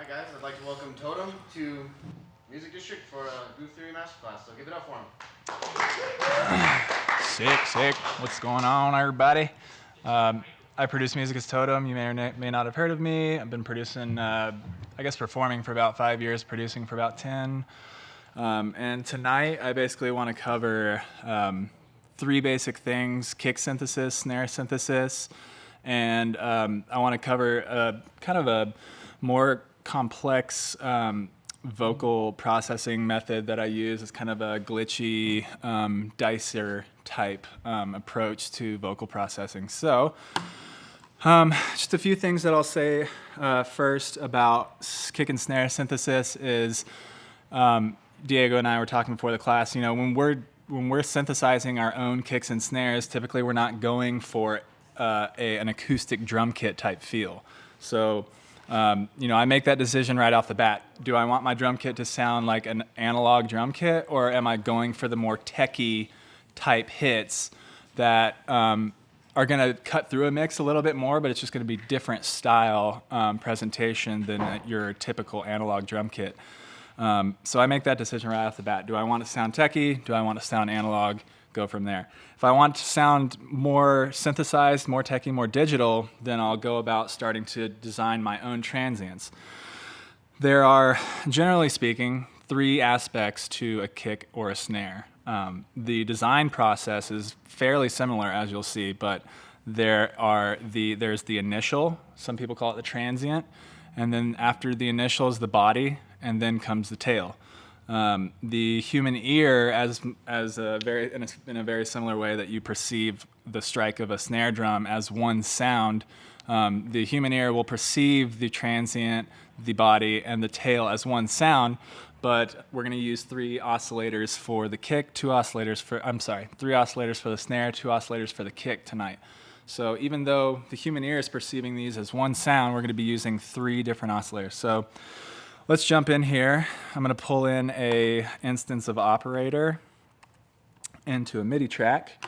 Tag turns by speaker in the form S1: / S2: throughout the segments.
S1: guys, I'd like to welcome Totem to Music District for a Groove Theory Masterclass, so give it up for him.
S2: Sick. What's going on, everybody? I produce music as Totem. You may or may not have heard of me. I've been producing, performing for about 5 years, producing for about 10. And tonight, I basically want to cover 3 basic things: kick synthesis, snare synthesis, and I want to cover kind of a more complex vocal processing method that I use. It's kind of a glitchy dicer type approach to vocal processing. So just a few things that I'll say first about kick and snare synthesis is Diego and I were talking before the class. You know, when we're synthesizing our own kicks and snares, typically we're not going for an acoustic drum kit type feel. So I make that decision right off the bat. Do I want my drum kit to sound like an analog drum kit, or am I going for the more techie type hits that are going to cut through a mix a little bit more, but it's just going to be different style presentation than your typical analog drum kit? So I make that decision right off the bat. Do I want to sound techie? Do I want to sound analog? Go from there. If I want to sound more synthesized, more techie, more digital, then I'll go about starting to design my own transients. There are, generally speaking, 3 aspects to a kick or a snare. The design process is fairly similar, as you'll see, but there's the initial, some people call it the transient, and then after the initial is the body, and then comes the tail. The human ear, in a very similar way that you perceive the strike of a snare drum as one sound, the human ear will perceive the transient, the body, and the tail as one sound. But we're going to use 3 oscillators for the kick, 3 oscillators for the snare, 2 oscillators for the kick tonight. So even though the human ear is perceiving these as one sound, we're going to be using 3 different oscillators. So let's jump in here. I'm going to pull in a instance of operator into a MIDI track,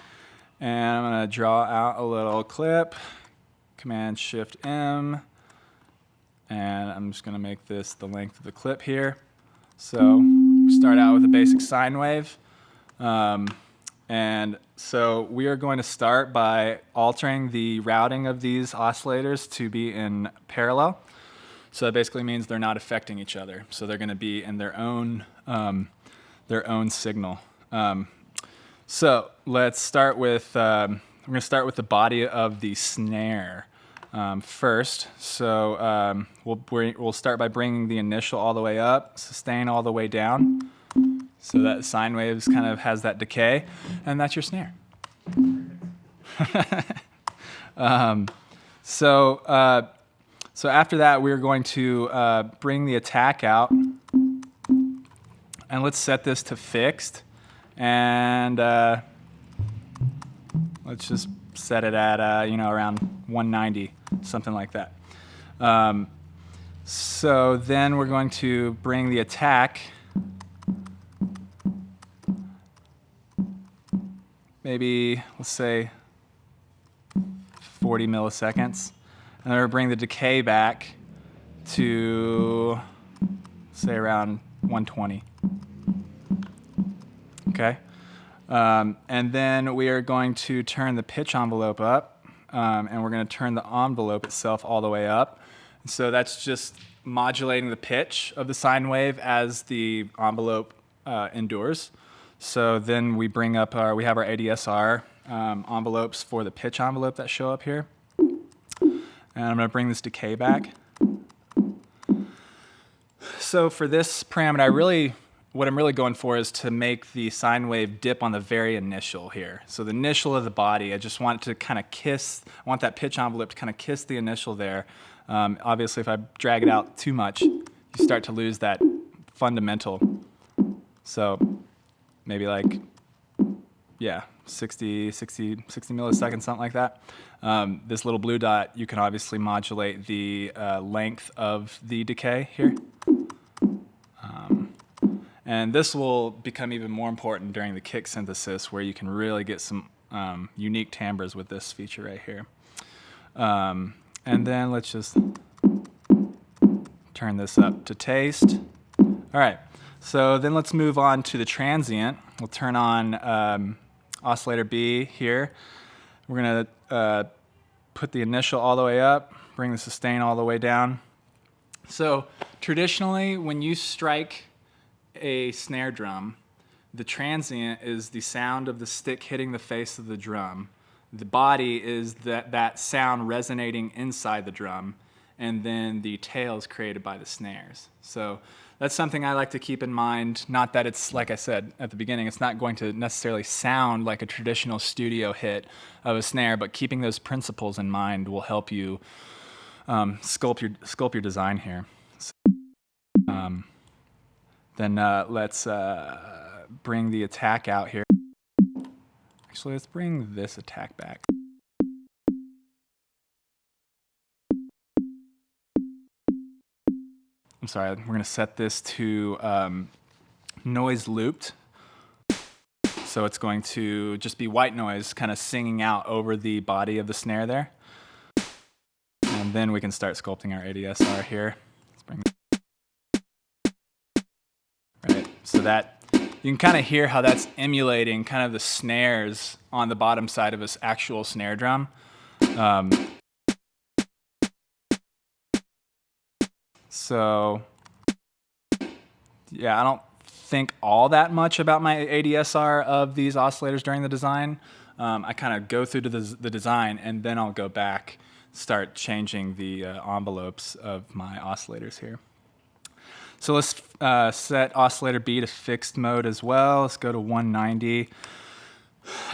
S2: and I'm going to draw out a little clip, Command-Shift-M, and I'm just going to make this the length of the clip here. So start out with a basic sine wave. And so we are going to start by altering the routing of these oscillators to be in parallel. So that basically means they're not affecting each other. So they're going to be in their own signal. So let's start with we're going to start with the body of the snare first. So we'll start by bringing the initial all the way up, sustain all the way down. So that sine waves kind of has that decay, and that's your snare. So after that, we're going to bring the attack out, and let's set this to fixed, and let's just set it at around 190, something like that. So then we're going to bring the attack maybe, let's say, 40 milliseconds. And then we'll bring the decay back to, say, around 120. Okay? And then we are going to turn the pitch envelope up, and we're going to turn the envelope itself all the way up. So that's just modulating the pitch of the sine wave as the envelope endures. So then we bring up we have our ADSR envelopes for the pitch envelope that show up here. And I'm going to bring this decay back. So for this parameter, what I'm really going for is to make the sine wave dip on the very initial here. So the initial of the body, I just want it to kind of I want that pitch envelope to kind of kiss the initial there. Obviously, if I drag it out too much, you start to lose that fundamental. So maybe 60 milliseconds, something like that. This little blue dot, you can obviously modulate the length of the decay here. And this will become even more important during the kick synthesis, where you can really get some unique timbres with this feature right here. And then let's just turn this up to taste. All right, so then let's move on to the transient. We'll turn on oscillator B here. We're gonna put the initial all the way up, bring the sustain all the way down. So traditionally, when you strike a snare drum, the transient is the sound of the stick hitting the face of the drum. The body is that sound resonating inside the drum, and then the tail is created by the snares. So that's something I like to keep in mind. Not that it's, like I said at the beginning, it's not going to necessarily sound like a traditional studio hit of a snare, but keeping those principles in mind will help you sculpt your design here. So, then let's bring the attack out here. Actually, let's bring this attack back. I'm sorry, we're gonna set this to noise looped. So it's going to just be white noise kind of singing out over the body of the snare there. And then we can start sculpting our ADSR here. Let's bring right, so that you can kind of hear how that's emulating kind of the snares on the bottom side of this actual snare drum. So yeah, I don't think all that much about my ADSR of these oscillators during the design. I kind of go through to the design, and then I'll go back, start changing the envelopes of my oscillators here. So let's set oscillator B to fixed mode as well. Let's go to 190.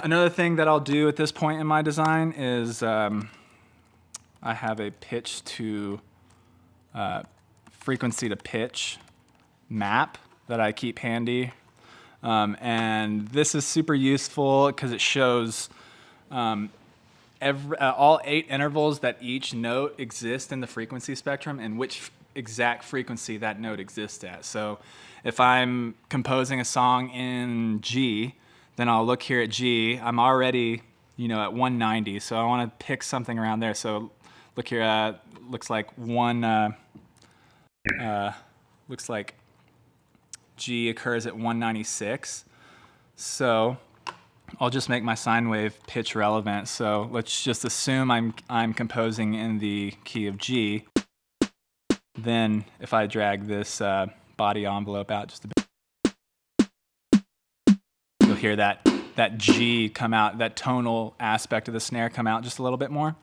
S2: Another thing that I'll do at this point in my design is I have a pitch to frequency to pitch map that I keep handy. And this is super useful because it shows all 8 intervals that each note exists in the frequency spectrum and which exact frequency that note exists at. So if I'm composing a song in G, then I'll look here at G. I'm already, at 190, so I want to pick something around there. So look here, looks like looks like G occurs at 196. So I'll just make my sine wave pitch relevant. So let's just assume I'm composing in the key of G. Then if I drag this body envelope out just a bit, you'll hear that G come out, that tonal aspect of the snare come out just a little bit more.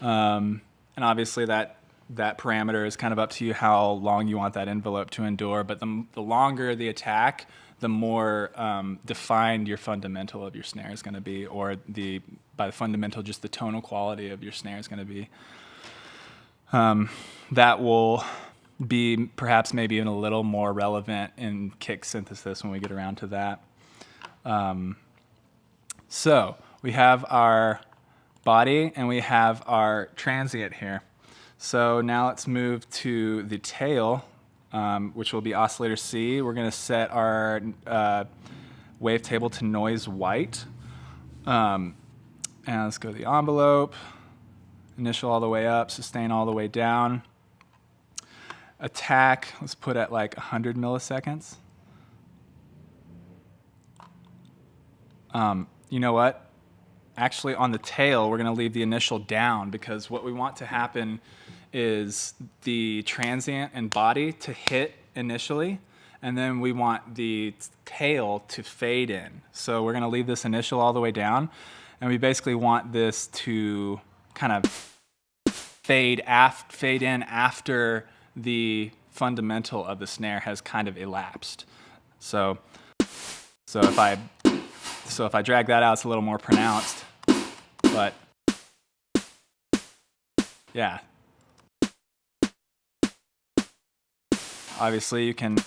S2: And obviously that parameter is kind of up to you how long you want that envelope to endure, but the longer the attack, the more defined your fundamental of your snare is going to be, or by fundamental, just the tonal quality of your snare is going to be. That will be perhaps maybe even a little more relevant in kick synthesis when we get around to that. So we have our body and we have our transient here. So now let's move to the tail, which will be oscillator C. We're going to set our wavetable to noise white. And let's go to the envelope. Initial all the way up, sustain all the way down. Attack, let's put at like 100 milliseconds. You know what? Actually, on the tail, we're going to leave the initial down because what we want to happen is the transient and body to hit initially, and then we want the tail to fade in. So we're going to leave this initial all the way down, and we basically want this to kind of fade in after the fundamental of the snare has kind of elapsed. So if I drag that out, it's a little more pronounced, but yeah. Obviously, you can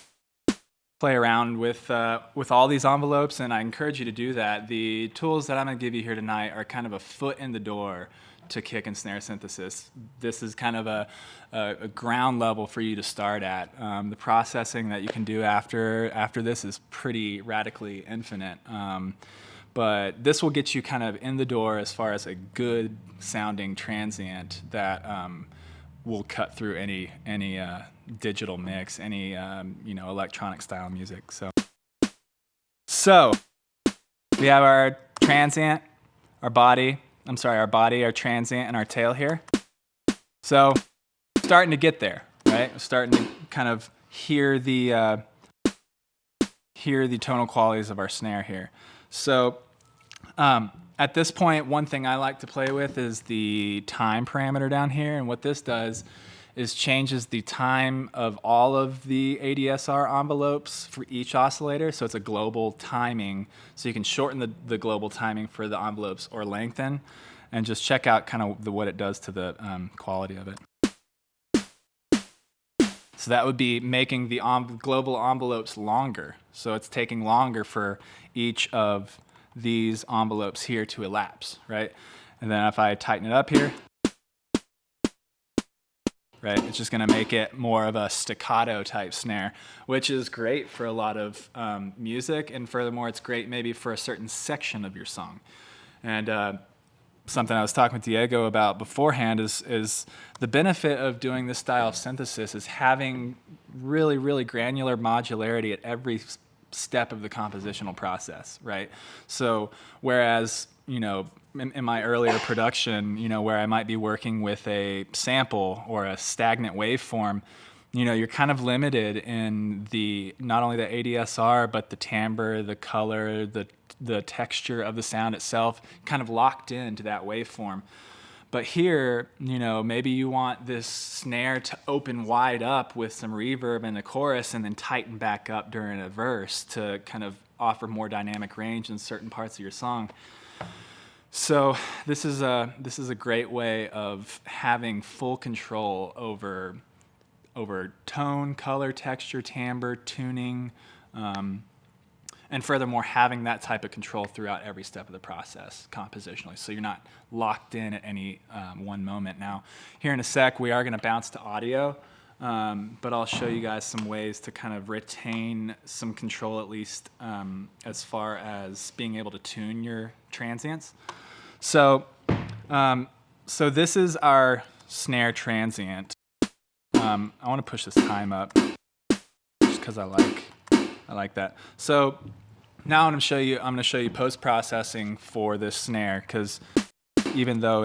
S2: play around with all these envelopes, and I encourage you to do that. The tools that I'm going to give you here tonight are kind of a foot in the door to kick and snare synthesis. This is kind of a ground level for you to start at. The processing that you can do after this is pretty radically infinite. But this will get you kind of in the door as far as a good sounding transient that will cut through any digital mix, any electronic style music. So we have our transient, our body, our transient, and our tail here. So starting to get there, right? Starting to kind of hear the tonal qualities of our snare here. So at this point, one thing I like to play with is the time parameter down here, and what this does is changes the time of all of the ADSR envelopes for each oscillator, so it's a global timing, so you can shorten the global timing for the envelopes or lengthen, and just check out kind of what it does to the quality of it. So that would be making the global envelopes longer, so it's taking longer for each of these envelopes here to elapse, right? And then if I tighten it up here, right, it's just going to make it more of a staccato type snare, which is great for a lot of music, and furthermore, it's great maybe for a certain section of your song. And something I was talking with Diego about beforehand is the benefit of doing this style of synthesis is having really, really granular modularity at every step of the compositional process, right? So whereas, in my earlier production, where I might be working with a sample or a stagnant waveform, you're kind of limited in not only the ADSR, but the timbre, the color, the texture of the sound itself, kind of locked into that waveform. But here, maybe you want this snare to open wide up with some reverb in the chorus and then tighten back up during a verse to kind of offer more dynamic range in certain parts of your song. So this is a great way of having full control over tone, color, texture, timbre, tuning, and furthermore, having that type of control throughout every step of the process compositionally, so you're not locked in at any one moment. Now, here in a sec, we are going to bounce to audio, but I'll show you guys some ways to kind of retain some control, at least as far as being able to tune your transients. So this is our snare transient. I want to push this time up just because I like that. So now I'm going to show you post-processing for this snare, because even though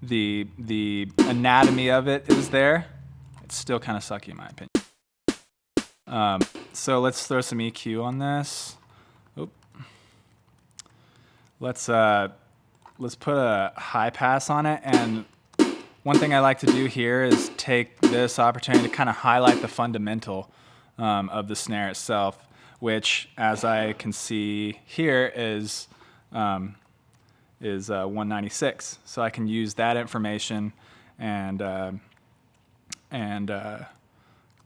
S2: the anatomy of it is there, it's still kind of sucky in my opinion. So let's throw some EQ on this. Oop. Let's put a high pass on it, and one thing I like to do here is take this opportunity to kind of highlight the fundamental of the snare itself, which, as I can see here, is 196. So I can use that information and kind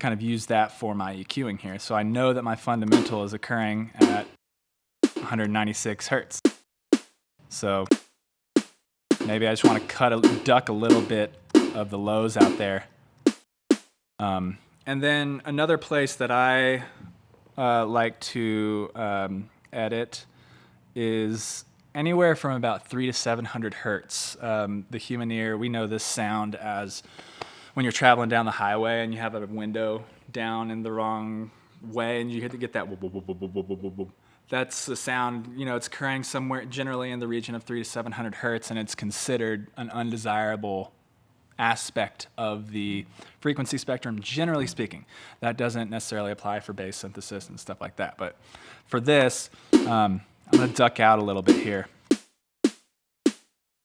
S2: of use that for my EQing here. So I know that my fundamental is occurring at 196 hertz. So maybe I just want to duck a little bit of the lows out there. And then another place that I like to edit is anywhere from about 300 to 700 hertz. The human ear, we know this sound as when you're traveling down the highway and you have a window down in the wrong way and you get that whoop, whoop, whoop, whoop, whoop, whoop, whoop. That's the sound, it's occurring somewhere generally in the region of 300 to 700 hertz, and it's considered an undesirable aspect of the frequency spectrum, generally speaking. That doesn't necessarily apply for bass synthesis and stuff like that. But for this, I'm going to duck out a little bit here.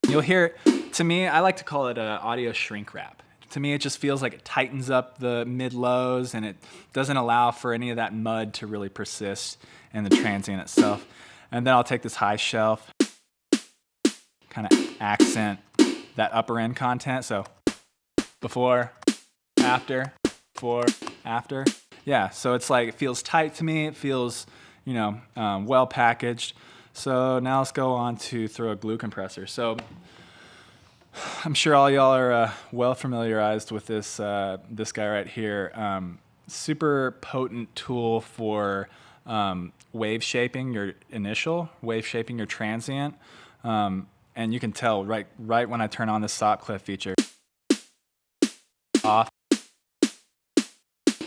S2: You'll hear, to me, I like to call it an audio shrink wrap. To me, it just feels like it tightens up the mid-lows, and it doesn't allow for any of that mud to really persist in the transient itself. And then I'll take this high shelf, kind of accent that upper end content. So before, after, before, after. Yeah, so it's like, it feels tight to me. It feels, well packaged. So now let's go on to throw a glue compressor. So I'm sure all y'all are well familiarized with this guy right here. Super potent tool for wave shaping your initial, wave shaping your transient. And you can tell right when I turn on the stop clip feature, off.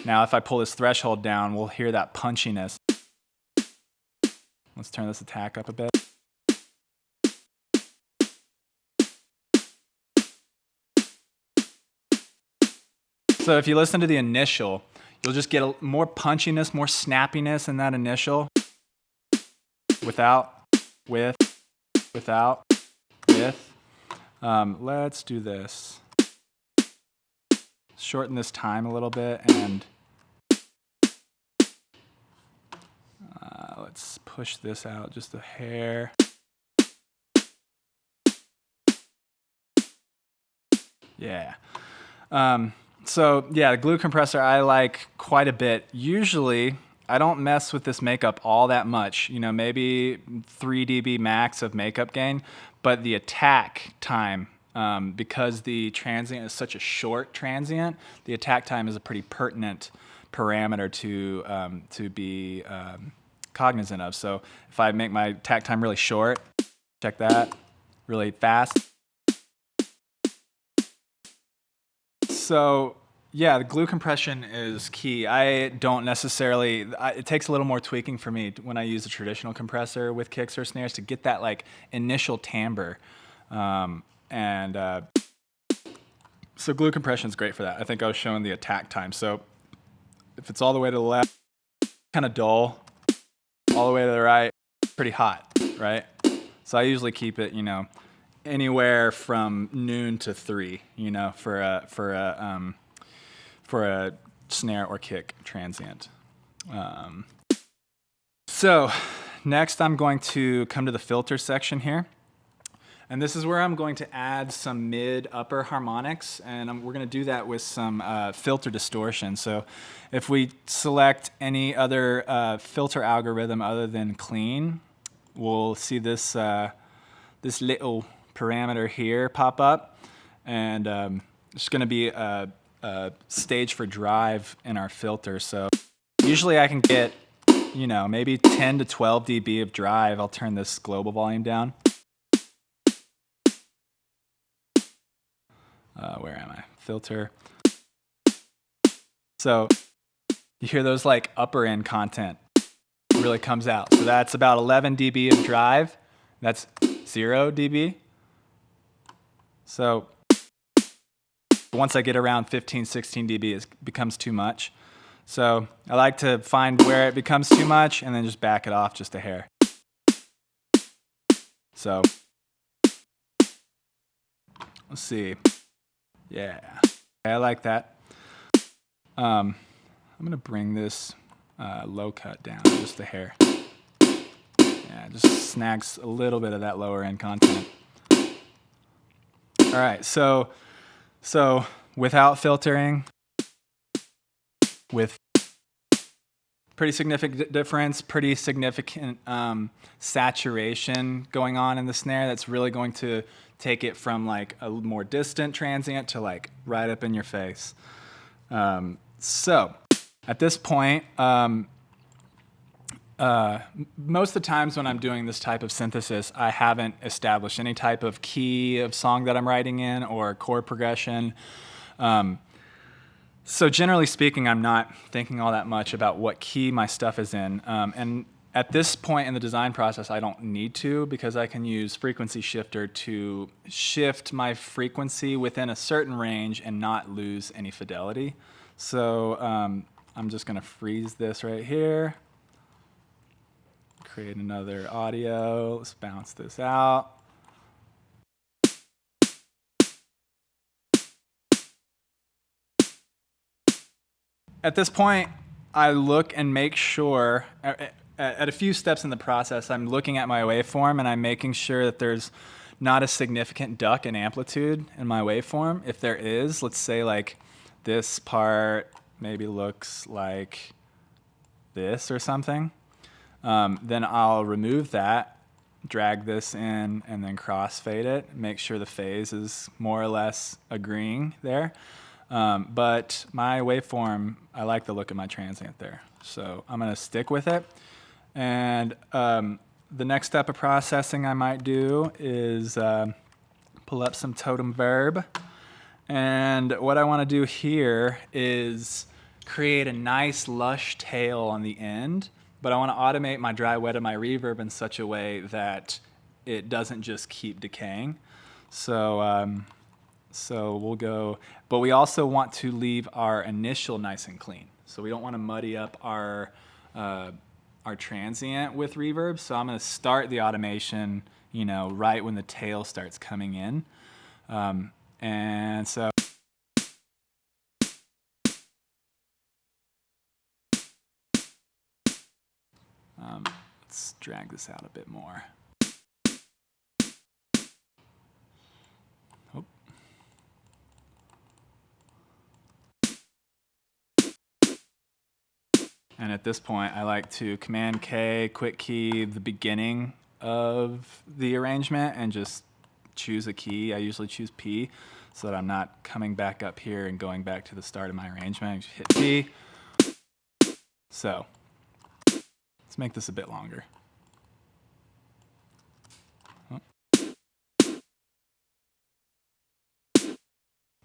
S2: Now if I pull this threshold down, we'll hear that punchiness. Let's turn this attack up a bit. So if you listen to the initial, you'll just get more punchiness, more snappiness in that initial. Without, with, without, with. Let's do this. Shorten this time a little bit, and let's push this out just a hair. Yeah. So yeah, the glue compressor I like quite a bit. Usually I don't mess with this makeup all that much, you know, maybe 3 dB max of makeup gain, but the attack time, because the transient is such a short transient, the attack time is a pretty pertinent parameter to be cognizant of. So if I make my attack time really short, check that, really fast. So yeah, the glue compression is key. I don't necessarily, it takes a little more tweaking for me when I use a traditional compressor with kicks or snares to get that like initial timbre. So glue compression is great for that. I think I was showing the attack time. So if it's all the way to the left, kind of dull, all the way to the right, pretty hot, right? So I usually keep it, you know, anywhere from noon to 3, you know, for a snare or kick transient. So next I'm going to come to the filter section here. And this is where I'm going to add some mid-upper harmonics, and we're going to do that with some filter distortion. So if we select any other filter algorithm other than clean, we'll see this, this little parameter here pop up, and it's going to be a stage for drive in our filter. So usually I can get, you know, maybe 10 to 12 dB of drive. I'll turn this global volume down. Where am I? Filter. So you hear those like upper end content really comes out. So that's about 11 dB of drive. That's 0 dB. So once I get around 15, 16 dB, it becomes too much. So I like to find where it becomes too much and then just back it off just a hair. So let's see. Yeah, I like that. I'm gonna bring this low cut down just a hair. Yeah, just snags a little bit of that lower end content. All right, so without filtering, with pretty significant difference, pretty significant saturation going on in the snare that's really going to take it from like a more distant transient to like right up in your face. So at this point, most of the times when I'm doing this type of synthesis, I haven't established any type of key of song that I'm writing in or chord progression. So generally speaking, I'm not thinking all that much about what key my stuff is in. And at this point in the design process, I don't need to, because I can use frequency shifter to shift my frequency within a certain range and not lose any fidelity. So I'm just gonna freeze this right here. Create another audio. Let's bounce this out. At this point, I look and make sure, at a few steps in the process, I'm looking at my waveform and I'm making sure that there's not a significant duck in amplitude in my waveform. If there is, let's say like this part maybe looks like this or something, then I'll remove that, drag this in, and then crossfade it, make sure the phase is more or less agreeing there. But my waveform, I like the look of my transient there. So I'm gonna stick with it. And the next step of processing I might do is pull up some Totem Verb And what I want to do here is create a nice lush tail on the end, but I want to automate my dry wet and my reverb in such a way that it doesn't just keep decaying. So we'll go, but we also want to leave our initial nice and clean. So we don't want to muddy up our transient with reverb. So I'm going to start the automation, you know, right when the tail starts coming in. And so let's drag this out a bit more. Oh. And at this point, I like to Command K, quick key the beginning of the arrangement and just choose a key. I usually choose P so that I'm not coming back up here and going back to the start of my arrangement. Just hit P. So let's make this a bit longer.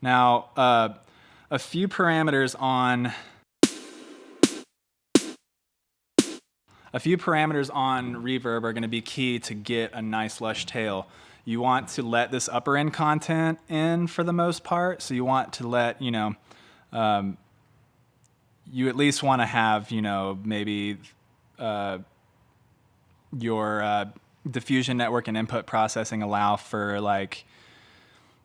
S2: Now, a few parameters on reverb are going to be key to get a nice lush tail. You want to let this upper end content in for the most part. So you want to let, you know, you at least want to have, you know, maybe your diffusion network and input processing allow for like,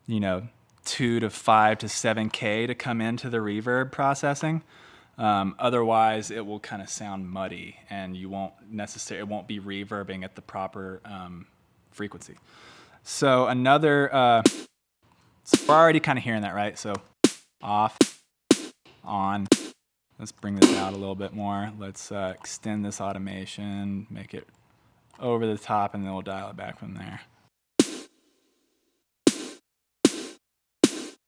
S2: you know, 2 to 5 to 7K to come into the reverb processing. Otherwise, it will kind of sound muddy, and you won't necessarily, it won't be reverbing at the proper frequency. So another, so we're already kind of hearing that, right? So off, on. Let's bring this out a little bit more. Let's extend this automation, make it over the top, and then we'll dial it back from there.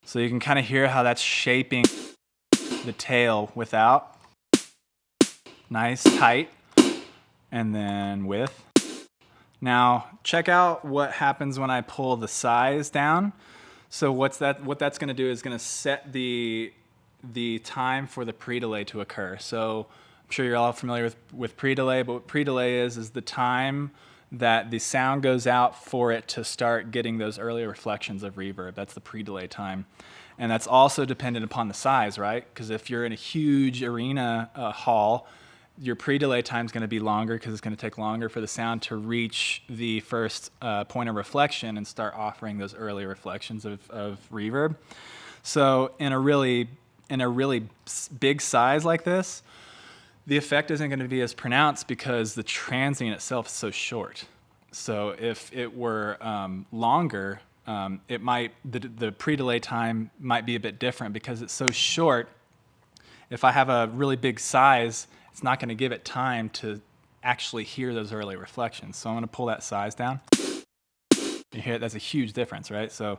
S2: So you can kind of hear how that's shaping the tail without. Nice, tight, and then with. Now, check out what happens when I pull the size down. So what that's going to do is going to set the time for the pre-delay to occur. So I'm sure you're all familiar with pre-delay, but what pre-delay is the time that the sound goes out for it to start getting those early reflections of reverb. That's the pre-delay time. And that's also dependent upon the size, right? Because if you're in a huge arena hall, your pre-delay time is going to be longer because it's going to take longer for the sound to reach the first point of reflection and start offering those early reflections of reverb. So in a really big size like this, the effect isn't going to be as pronounced because the transient itself is so short. So if it were longer, it might the pre-delay time might be a bit different because it's so short. If I have a really big size, it's not going to give it time to actually hear those early reflections. So I'm going to pull that size down. You hear that's a huge difference, right? So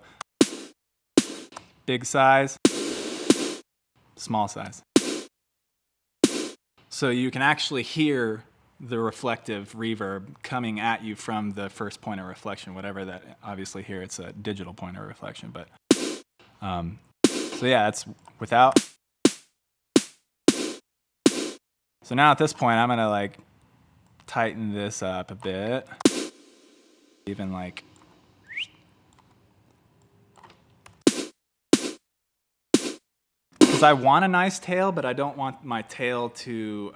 S2: big size, small size. So you can actually hear the reflective reverb coming at you from the first point of reflection, whatever that, obviously here it's a digital point of reflection, but so yeah, that's without. So now at this point, I'm gonna like tighten this up a bit, even like, because I want a nice tail, but I don't want my tail to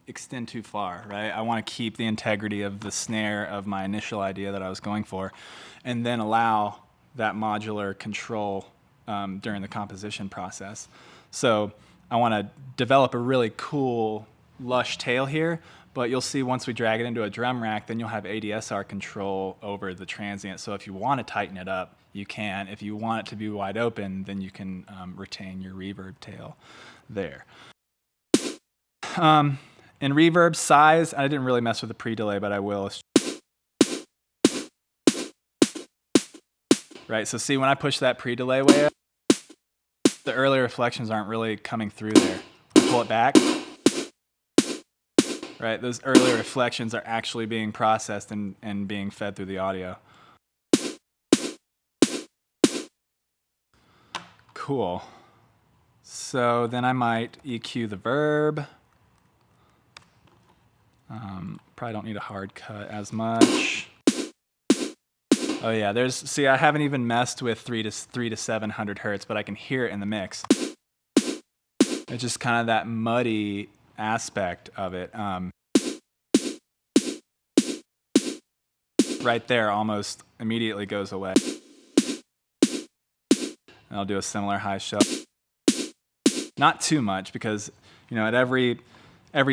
S2: extend too far, right? I want to keep the integrity of the snare of my initial idea that I was going for, and then allow that modular control during the composition process. So I want to develop a really cool, lush tail here, but you'll see once we drag it into a drum rack, then you'll have ADSR control over the transient. So if you want to tighten it up, you can. If you want it to be wide open, then you can retain your reverb tail there. In reverb size, I didn't really mess with the pre-delay, but I will. Right, so see when I push that pre-delay way up, the early reflections aren't really coming through there. Pull it back. Right, those early reflections are actually being processed and being fed through the audio. Cool. So then I might EQ the verb. Probably don't need a hard cut as much. Oh yeah, see, I haven't even messed with 3 to 700 hertz, but I can hear it in the mix. It's just kind of that muddy aspect of it. Right there almost immediately goes away. And I'll do a similar high shelf. Not too much, because at every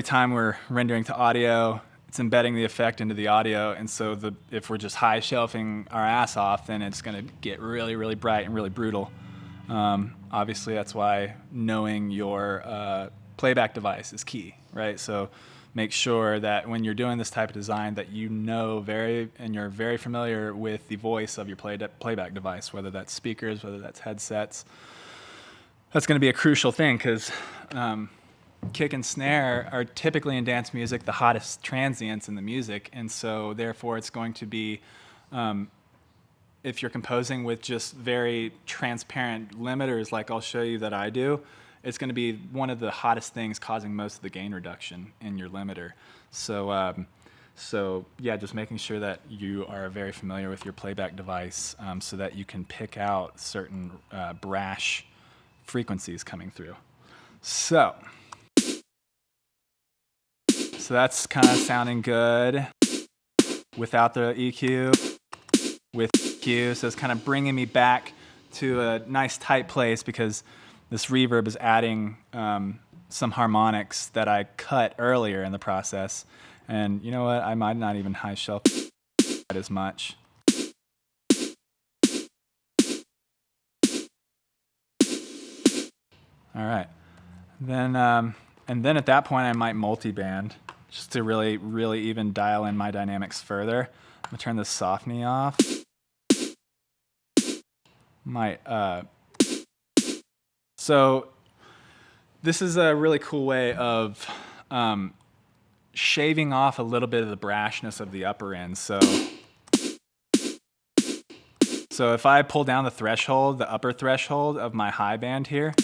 S2: time we're rendering to audio, it's embedding the effect into the audio, and so if we're just high shelving our ass off, then it's going to get really, really bright and really brutal. Obviously, that's why knowing your playback device is key, right? So make sure that when you're doing this type of design that and you're very familiar with the voice of your playback device, whether that's speakers, whether that's headsets. That's going to be a crucial thing, because kick and snare are typically in dance music the hottest transients in the music, and so therefore it's going to be, if you're composing with just very transparent limiters like I'll show you that I do, it's going to be one of the hottest things causing most of the gain reduction in your limiter. So yeah, just making sure that you are very familiar with your playback device, so that you can pick out certain brash frequencies coming through. So that's kind of sounding good without the EQ. With EQ, so it's kind of bringing me back to a nice tight place, because this reverb is adding some harmonics that I cut earlier in the process. And you know what? I might not even high shelf that as much. All right. Then, and then at that point, I might multiband just to really, really even dial in my dynamics further. I'm gonna turn the soft-knee off. So this is a really cool way of shaving off a little bit of the brashness of the upper end. So if I pull down the threshold, the upper threshold of my high band here,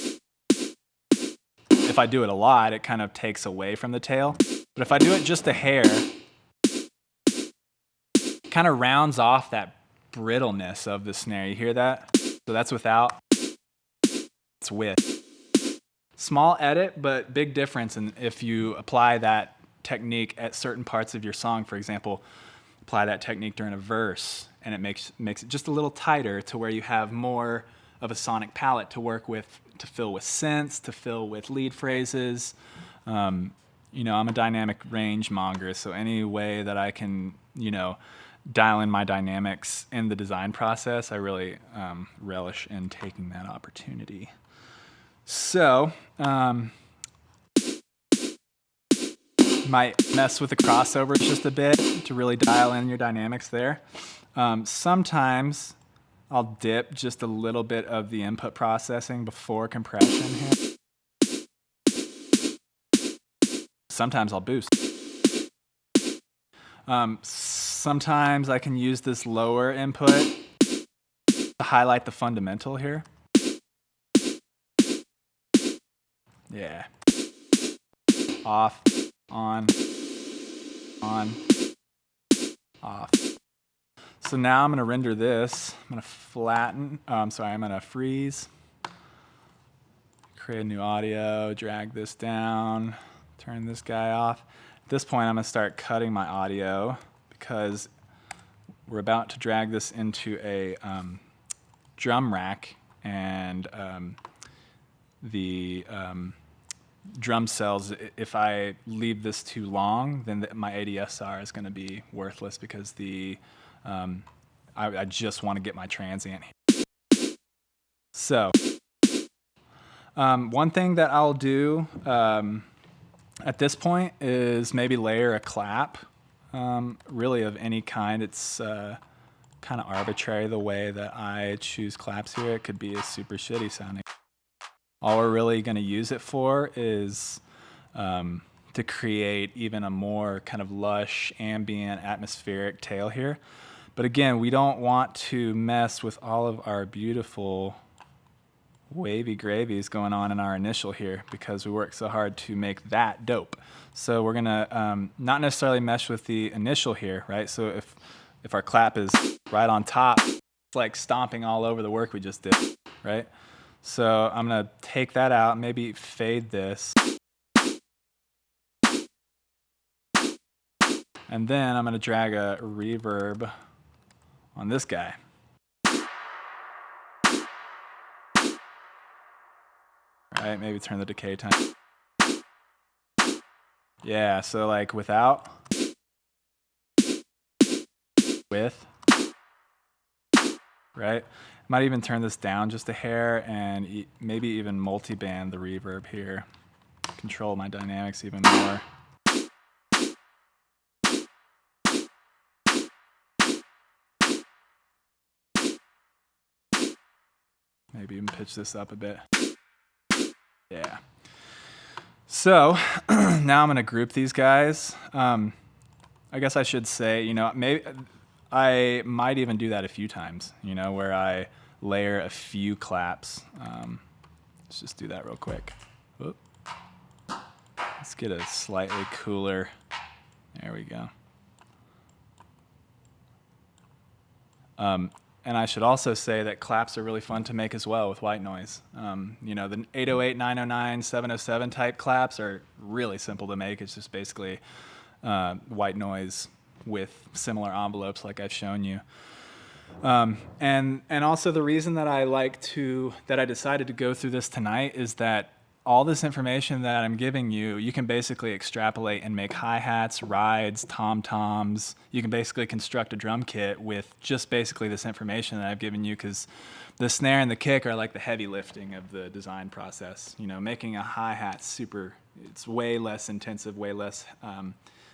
S2: if I do it a lot, it kind of takes away from the tail. But if I do it just a hair, it kind of rounds off that brittleness of the snare. You hear that? So that's without, it's with. Small edit, but big difference. And if you apply that technique at certain parts of your song, for example, apply that technique during a verse, and it makes it just a little tighter to where you have more of a sonic palette to work with, to fill with synths, to fill with lead phrases. I'm a dynamic range monger, so any way that I can, dial in my dynamics in the design process, I really relish in taking that opportunity. So, might mess with the crossovers just a bit to really dial in your dynamics there. Sometimes I'll dip just a little bit of the input processing before compression here. Sometimes I'll boost. Sometimes I can use this lower input to highlight the fundamental here. Yeah. Off, on, off. So now I'm going to render this. I'm going to flatten. I'm going to freeze. Create a new audio, drag this down, turn this guy off. At this point, I'm going to start cutting my audio, because we're about to drag this into a drum rack, and the drum cells, if I leave this too long, then my ADSR is going to be worthless, because I just want to get my transient here. So one thing that I'll do at this point is maybe layer a clap, really of any kind. It's kind of arbitrary the way that I choose claps here. It could be a super shitty sounding. All we're really going to use it for is to create even a more kind of lush, ambient, atmospheric tail here. But again, we don't want to mess with all of our beautiful wavy gravies going on in our initial here because we worked so hard to make that dope. So we're gonna not necessarily mesh with the initial here, right? So if our clap is right on top, it's like stomping all over the work we just did, right? So I'm gonna take that out, maybe fade this. And then I'm gonna drag a reverb on this guy. Right, maybe turn the decay time. Yeah, so like without, with, right? Might even turn this down just a hair and maybe even multi-band the reverb here. Control my dynamics even more. Maybe even pitch this up a bit. Yeah. So now I'm gonna group these guys. I guess I should say, you know, maybe I might even do that a few times, you know, where I layer a few claps. Let's just do that real quick. Whoop. Let's get a slightly cooler. There we go. And I should also say that claps are really fun to make as well with white noise. You know, the 808, 909, 707 type claps are really simple to make. It's just basically white noise with similar envelopes like I've shown you. And also the reason that I decided to go through this tonight is that all this information that I'm giving you, you can basically extrapolate and make hi-hats, rides, tom-toms. You can basically construct a drum kit with just basically this information that I've given you, because the snare and the kick are like the heavy lifting of the design process. You know, making a hi-hat it's way less intensive, way less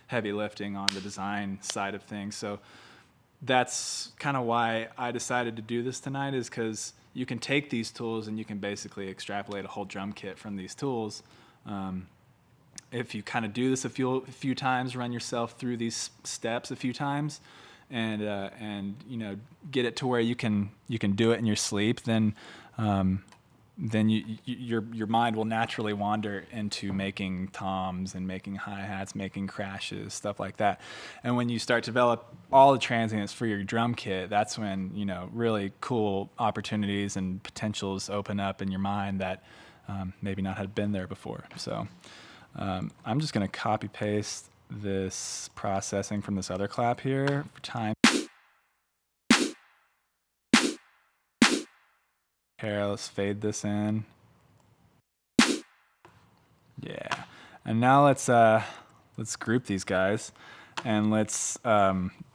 S2: heavy lifting on the design side of things. So that's kind of why I decided to do this tonight, is because you can take these tools and you can basically extrapolate a whole drum kit from these tools. If you kind of do this a few times, run yourself through these steps a few times, and you know, get it to where you can do it in your sleep, then your mind will naturally wander into making toms and making hi-hats, making crashes, stuff like that. And when you start to develop all the transients for your drum kit, that's when, you know, really cool opportunities and potentials open up in your mind that maybe not had been there before. So I'm just going to copy paste this processing from this other clap here for time. Here, let's fade this in. Yeah, and now let's group these guys, and let's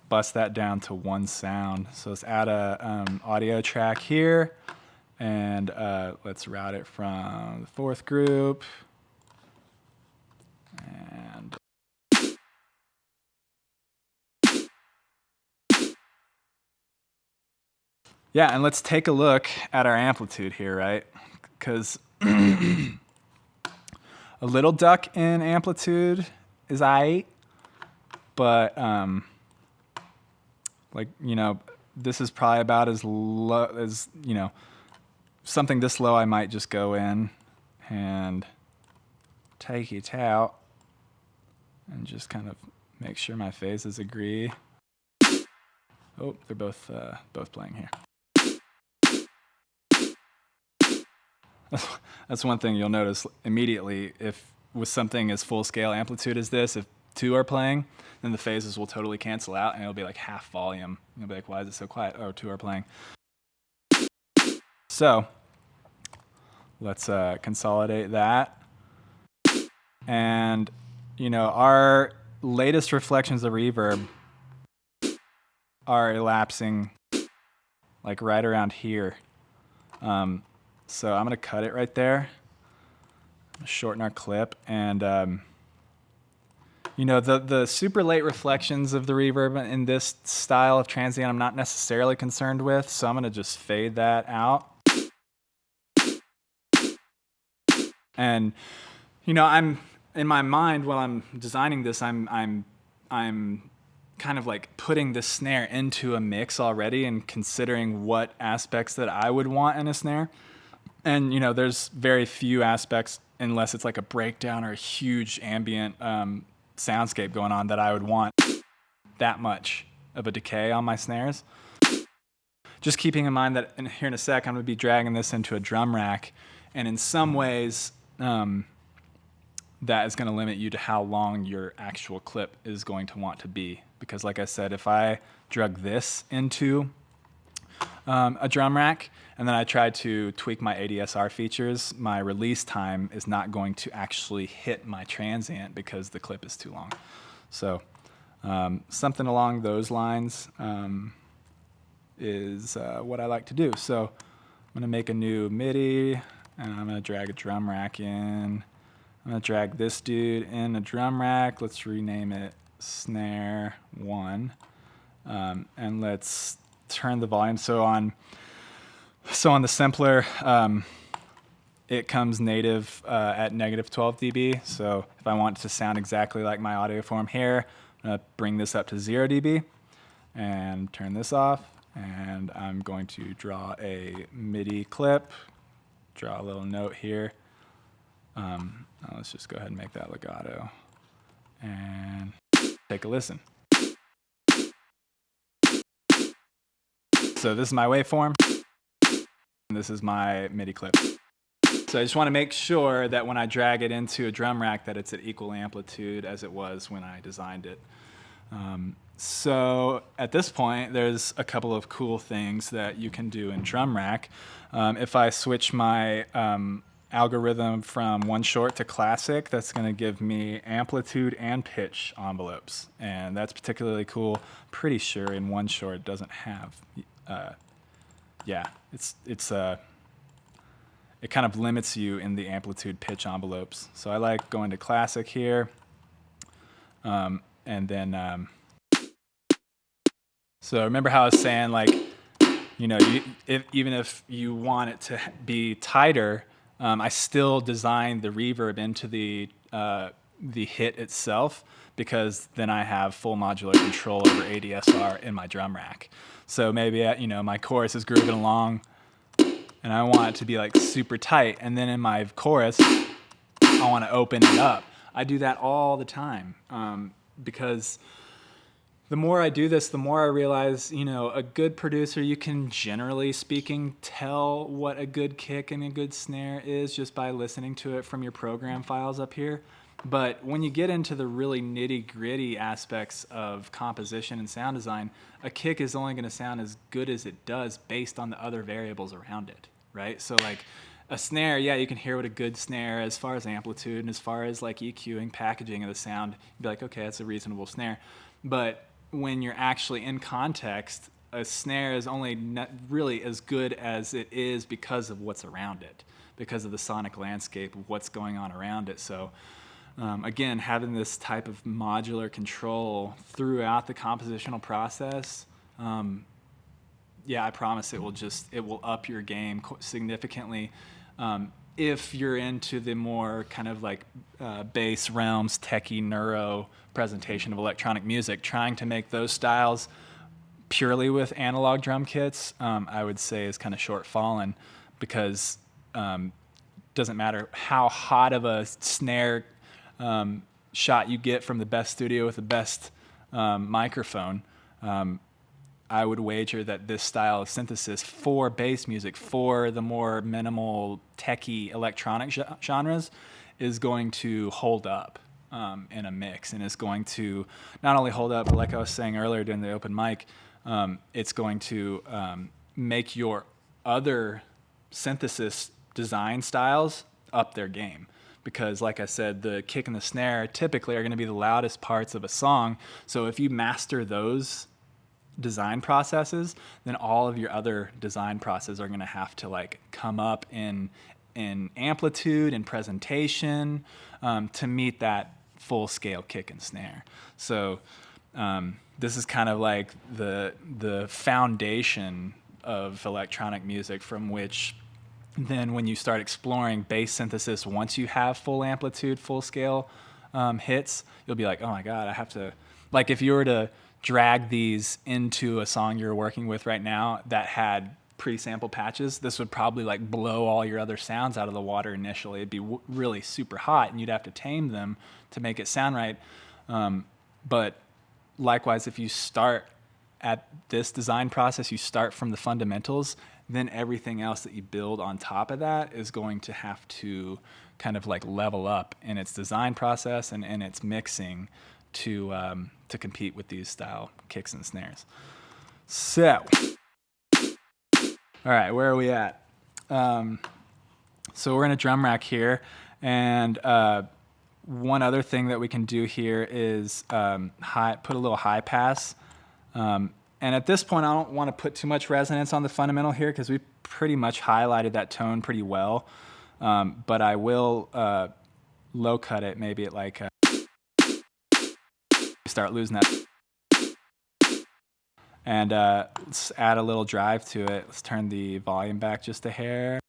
S2: bust that down to one sound. So let's add a audio track here, and let's route it from the fourth group, and yeah, and let's take a look at our amplitude here, right? Because a little duck in amplitude is aight, but like, you know, this is probably about as low as, you know, something this low I might just go in and take it out and just kind of make sure my phases agree. Oh, they're both playing here. That's one thing you'll notice immediately. If with something as full scale amplitude as this, if two are playing, then the phases will totally cancel out and it'll be like half volume. You'll be like, why is it so quiet? Oh, two are playing. So let's consolidate that. And, you know, our latest reflections of reverb are elapsing like right around here. So I'm gonna cut it right there, shorten our clip, and you know, the super late reflections of the reverb in this style of transient I'm not necessarily concerned with, so I'm gonna just fade that out. And you know, I'm in my mind while I'm designing this, I'm kind of like putting the snare into a mix already and considering what aspects that I would want in a snare. And, you know, there's very few aspects, unless it's like a breakdown or a huge ambient soundscape going on, that I would want that much of a decay on my snares. Just keeping in mind that here in a sec, I'm going to be dragging this into a drum rack. And in some ways, that is going to limit you to how long your actual clip is going to want to be. Because like I said, if I drug this into a drum rack and then I tried to tweak my ADSR features, my release time is not going to actually hit my transient because the clip is too long. So something along those lines is what I like to do. So I'm going to make a new MIDI, and I'm going to drag a drum rack in. I'm going to drag this dude in a drum rack. Let's rename it Snare 1. And let's turn the volume. So on the sampler, it comes native at negative 12 dB. So if I want it to sound exactly like my audio form here, I'm going to bring this up to 0 dB and turn this off. And I'm going to draw a MIDI clip, draw a little note here. Let's just go ahead and make that legato and take a listen. So this is my waveform, and this is my MIDI clip. So I just want to make sure that when I drag it into a drum rack that it's at equal amplitude as it was when I designed it. So at this point, there's a couple of cool things that you can do in drum rack. If I switch my algorithm from one short to classic, that's going to give me amplitude and pitch envelopes, and that's particularly cool. Pretty sure in one short it doesn't have it kind of limits you in the amplitude pitch envelopes. So I like going to classic here, and then so remember how I was saying, like, you know, even if you want it to be tighter, I still designed the reverb into the hit itself, because then I have full modular control over ADSR in my drum rack. So maybe you know, my chorus is grooving along, and I want it to be like super tight, and then in my chorus, I want to open it up. I do that all the time because the more I do this, the more I realize, you know, a good producer, you can generally speaking tell what a good kick and a good snare is just by listening to it from your program files up here. But when you get into the really nitty-gritty aspects of composition and sound design, a kick is only going to sound as good as it does based on the other variables around it, right? So like a snare, yeah, you can hear what a good snare, as far as amplitude and as far as like EQing, packaging of the sound, you'd be like, okay, that's a reasonable snare. But when you're actually in context, a snare is only really as good as it is because of what's around it, because of the sonic landscape of what's going on around it. So again, having this type of modular control throughout the compositional process, yeah, I promise it will up your game significantly. If you're into the more kind of like bass realms, techie, neuro presentation of electronic music, trying to make those styles purely with analog drum kits, I would say is kind of short-fallen, because doesn't matter how hot of a snare shot you get from the best studio with the best microphone, I would wager that this style of synthesis for bass music, for the more minimal techie electronic genres, is going to hold up in a mix, and is going to not only hold up, but like I was saying earlier during the open mic, it's going to make your other synthesis design styles up their game. Because like I said, the kick and the snare typically are going to be the loudest parts of a song. So if you master those design processes, then all of your other design processes are going to have to like come up in amplitude and presentation to meet that full scale kick and snare. So this is kind of like the foundation of electronic music, from which then when you start exploring bass synthesis, once you have full amplitude, full scale hits, you'll be like, oh my God, I have to, like if you were to drag these into a song you're working with right now that had pre-sample patches, this would probably like blow all your other sounds out of the water initially. It'd be really super hot, and you'd have to tame them to make it sound right. But likewise, if you start at this design process, you start from the fundamentals, then everything else that you build on top of that is going to have to kind of like level up in its design process and in its mixing to compete with these style kicks and snares. So, all right, where are we at? So we're in a drum rack here, and one other thing that we can do here is put a little high pass. And at this point, I don't want to put too much resonance on the fundamental here because we pretty much highlighted that tone pretty well. But I will low cut it maybe at like start losing that. And let's add a little drive to it. Let's turn the volume back just a hair.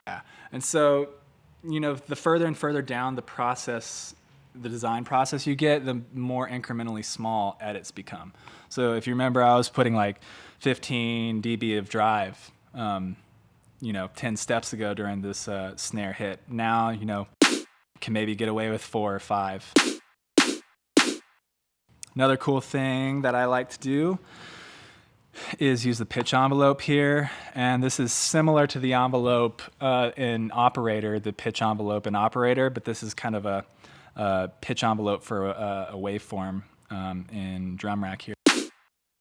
S2: Yeah. And so, you know, the further and further down the process, the design process you get, the more incrementally small edits become. So if you remember, I was putting like 15 dB of drive, 10 steps ago during this snare hit. Now, can maybe get away with 4 or 5. Another cool thing that I like to do is use the pitch envelope here. And this is similar to the envelope in Operator, the pitch envelope in Operator, but this is kind of a pitch envelope for a waveform in drum rack here.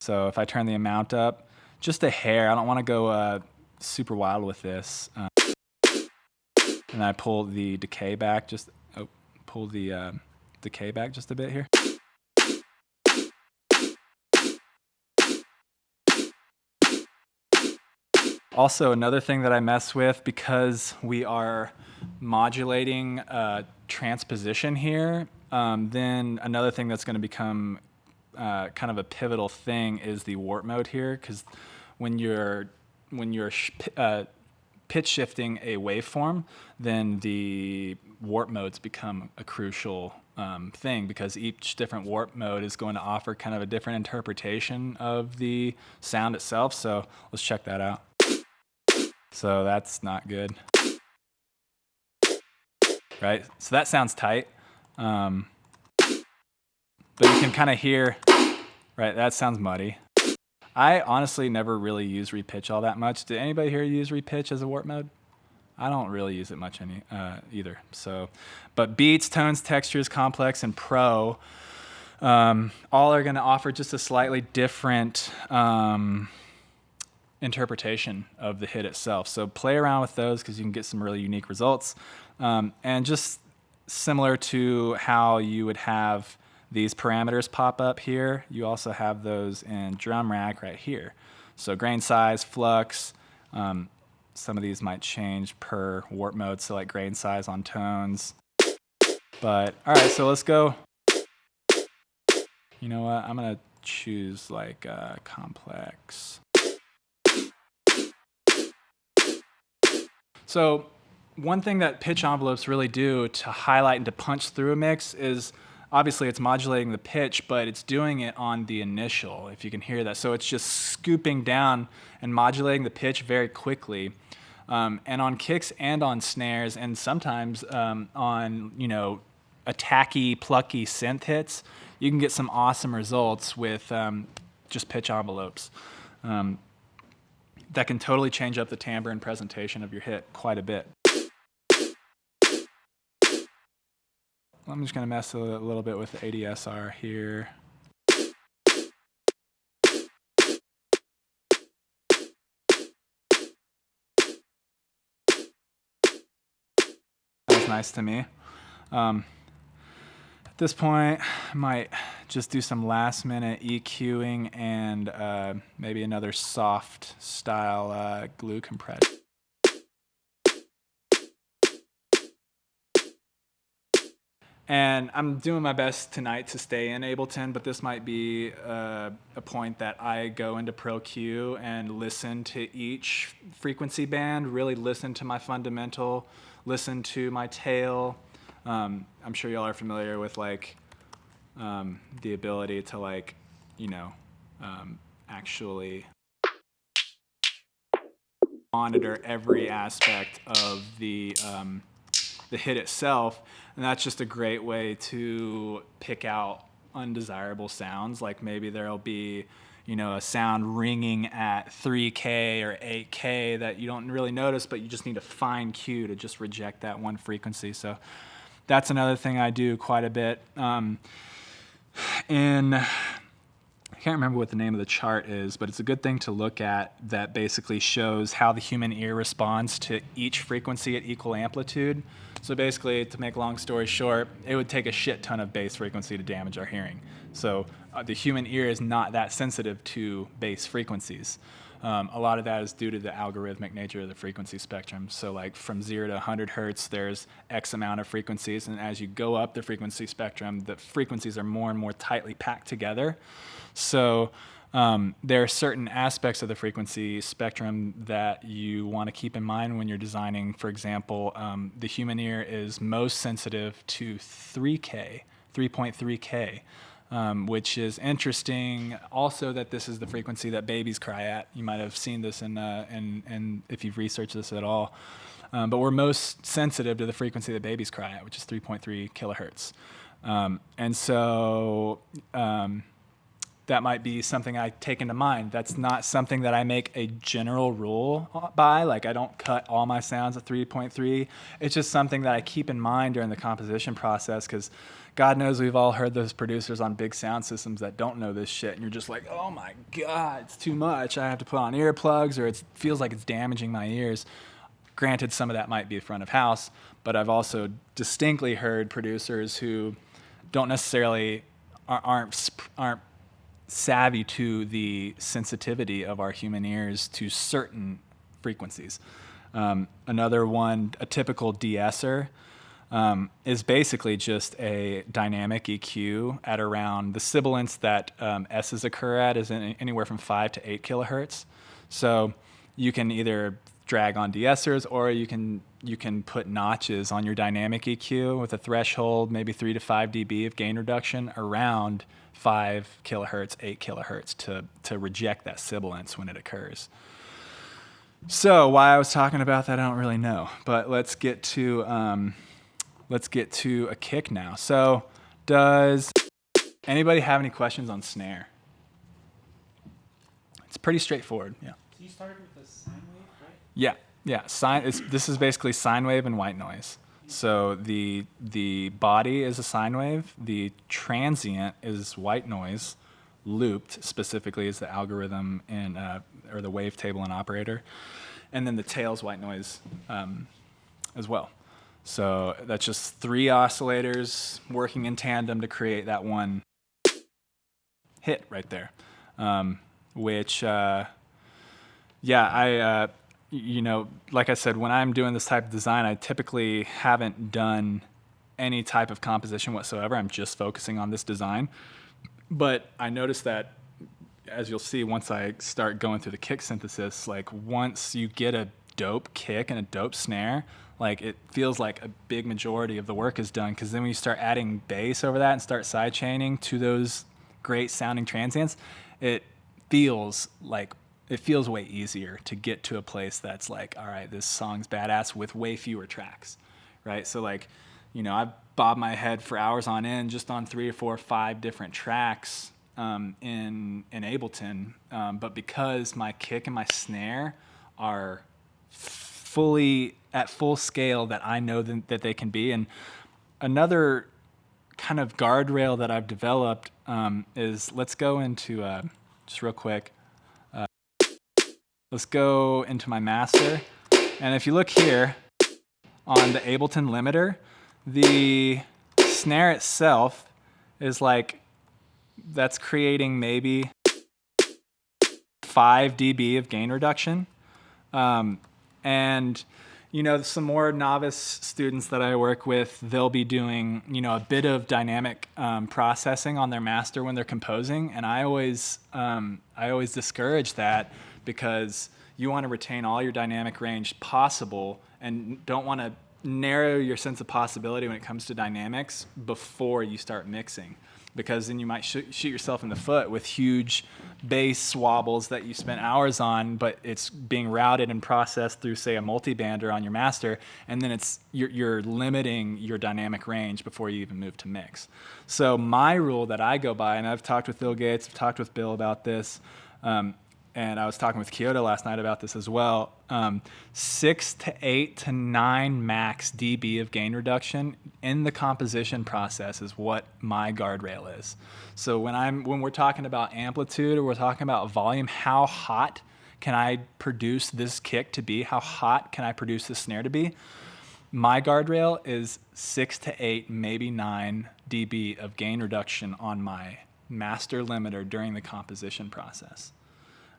S2: So if I turn the amount up just a hair, I don't want to go super wild with this. And I pull the decay back decay back just a bit here. Also, another thing that I mess with, because we are modulating transposition here, then another thing that's going to become kind of a pivotal thing is the warp mode here, because when you're pitch shifting a waveform, then the warp modes become a crucial thing, because each different warp mode is going to offer kind of a different interpretation of the sound itself. So let's check that out. So that's not good, right? So that sounds tight, but you can kind of hear, right, that sounds muddy. I honestly never really use repitch all that much. Did anybody here use repitch as a warp mode? I don't really use it much either. So, but beats, tones, textures, complex, and pro, all are going to offer just a slightly different interpretation of the hit itself. So play around with those because you can get some really unique results. And just similar to how you would have these parameters pop up here, you also have those in drum rack right here. So grain size, flux, some of these might change per warp mode, so like grain size on tones. But all right, so let's go. You know what? I'm gonna choose like complex. So one thing that pitch envelopes really do to highlight and to punch through a mix is, obviously it's modulating the pitch, but it's doing it on the initial, if you can hear that. So it's just scooping down and modulating the pitch very quickly. And on kicks and on snares, and sometimes on, attacky, plucky synth hits, you can get some awesome results with just pitch envelopes. That can totally change up the timbre and presentation of your hit quite a bit. I'm just going to mess a little bit with the ADSR here. That was nice to me. At this point, I might just do some last minute EQing and maybe another soft style glue compress. And I'm doing my best tonight to stay in Ableton, but this might be a point that I go into Pro Q and listen to each frequency band, really listen to my fundamental, listen to my tail. I'm sure y'all are familiar with like the ability to like, actually monitor every aspect of the hit itself, and that's just a great way to pick out undesirable sounds. Like maybe there'll be, a sound ringing at 3K or 8K that you don't really notice, but you just need a fine cue to just reject that one frequency. So that's another thing I do quite a bit. I can't remember what the name of the chart is, but it's a good thing to look at that basically shows how the human ear responds to each frequency at equal amplitude. So basically, to make a long story short, it would take a shit ton of bass frequency to damage our hearing. So the human ear is not that sensitive to bass frequencies. A lot of that is due to the algorithmic nature of the frequency spectrum. So like from 0 to 100 hertz, there's X amount of frequencies, and as you go up the frequency spectrum, the frequencies are more and more tightly packed together. So there are certain aspects of the frequency spectrum that you want to keep in mind when you're designing. For example, the human ear is most sensitive to 3K, 3.3K. Which is interesting. Also, that this is the frequency that babies cry at. You might have seen this in if you've researched this at all. But we're most sensitive to the frequency that babies cry at, which is 3.3 kilohertz. And so that might be something I take into mind. That's not something that I make a general rule by. Like I don't cut all my sounds at 3.3. It's just something that I keep in mind during the composition process, because God knows we've all heard those producers on big sound systems that don't know this shit, and you're just like, oh my God, it's too much. I have to put on earplugs, or it feels like it's damaging my ears. Granted, some of that might be front of house, but I've also distinctly heard producers who don't necessarily aren't savvy to the sensitivity of our human ears to certain frequencies. Another one, a typical de-esser, is basically just a dynamic EQ at around the sibilance that S's occur at is anywhere from 5 to 8 kilohertz. So you can either drag on de-essers, or you can put notches on your dynamic EQ with a threshold, maybe 3 to 5 dB of gain reduction around 5 kilohertz, 8 kilohertz to reject that sibilance when it occurs. So why I was talking about that, I don't really know. But let's get to a kick now. So does anybody have any questions on snare? It's pretty straightforward. Yeah.
S3: So you started with a sine wave, right?
S2: Yeah. This is basically sine wave and white noise. So the body is a sine wave. The transient is white noise. Looped specifically is the algorithm or the wavetable and operator, and then the tail is white noise as well. So that's just 3 oscillators working in tandem to create that one hit right there. Like I said, when I'm doing this type of design, I typically haven't done any type of composition whatsoever. I'm just focusing on this design. But I noticed that, as you'll see, once I start going through the kick synthesis, like once you get a dope kick and a dope snare, like it feels like a big majority of the work is done, because then when you start adding bass over that and start side chaining to those great sounding transients, it feels way easier to get to a place that's like, all right, this song's badass with way fewer tracks, right? So like, I've bobbed my head for hours on end just on 3 or 4 or 5 different tracks in Ableton, but because my kick and my snare are at full scale that I know that they can be. And another kind of guardrail that I've developed is, let's go into, just real quick, let's go into my master. And if you look here on the Ableton limiter, the snare itself is like, that's creating maybe 5 dB of gain reduction. And, some more novice students that I work with, they'll be doing, a bit of dynamic processing on their master when they're composing. And I always discourage that, because you want to retain all your dynamic range possible and don't want to narrow your sense of possibility when it comes to dynamics before you start mixing. because then you might shoot yourself in the foot with huge bass wobbles that you spent hours on, but it's being routed and processed through, say, a multi-bander on your master, and then you're limiting your dynamic range before you even move to mix. So my rule that I go by, and I've talked with Bill Gates, I've talked with Bill about this, and I was talking with Kyoto last night about this as well. 6 to 8 to 9 max dB of gain reduction in the composition process is what my guardrail is. So when we're talking about amplitude or we're talking about volume, how hot can I produce this kick to be? How hot can I produce this snare to be? My guardrail is 6 to 8, maybe 9 dB of gain reduction on my master limiter during the composition process.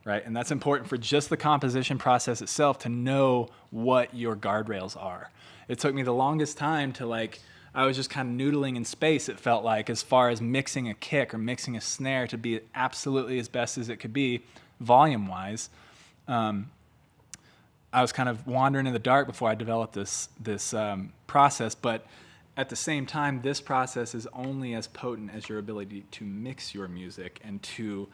S2: Right? And that's important for just the composition process itself to know what your guardrails are. It took me the longest time to I was just kind of noodling in space, it felt like, as far as mixing a kick or mixing a snare to be absolutely as best as it could be volume-wise. I was kind of wandering in the dark before I developed this process, but at the same time, this process is only as potent as your ability to mix your music and to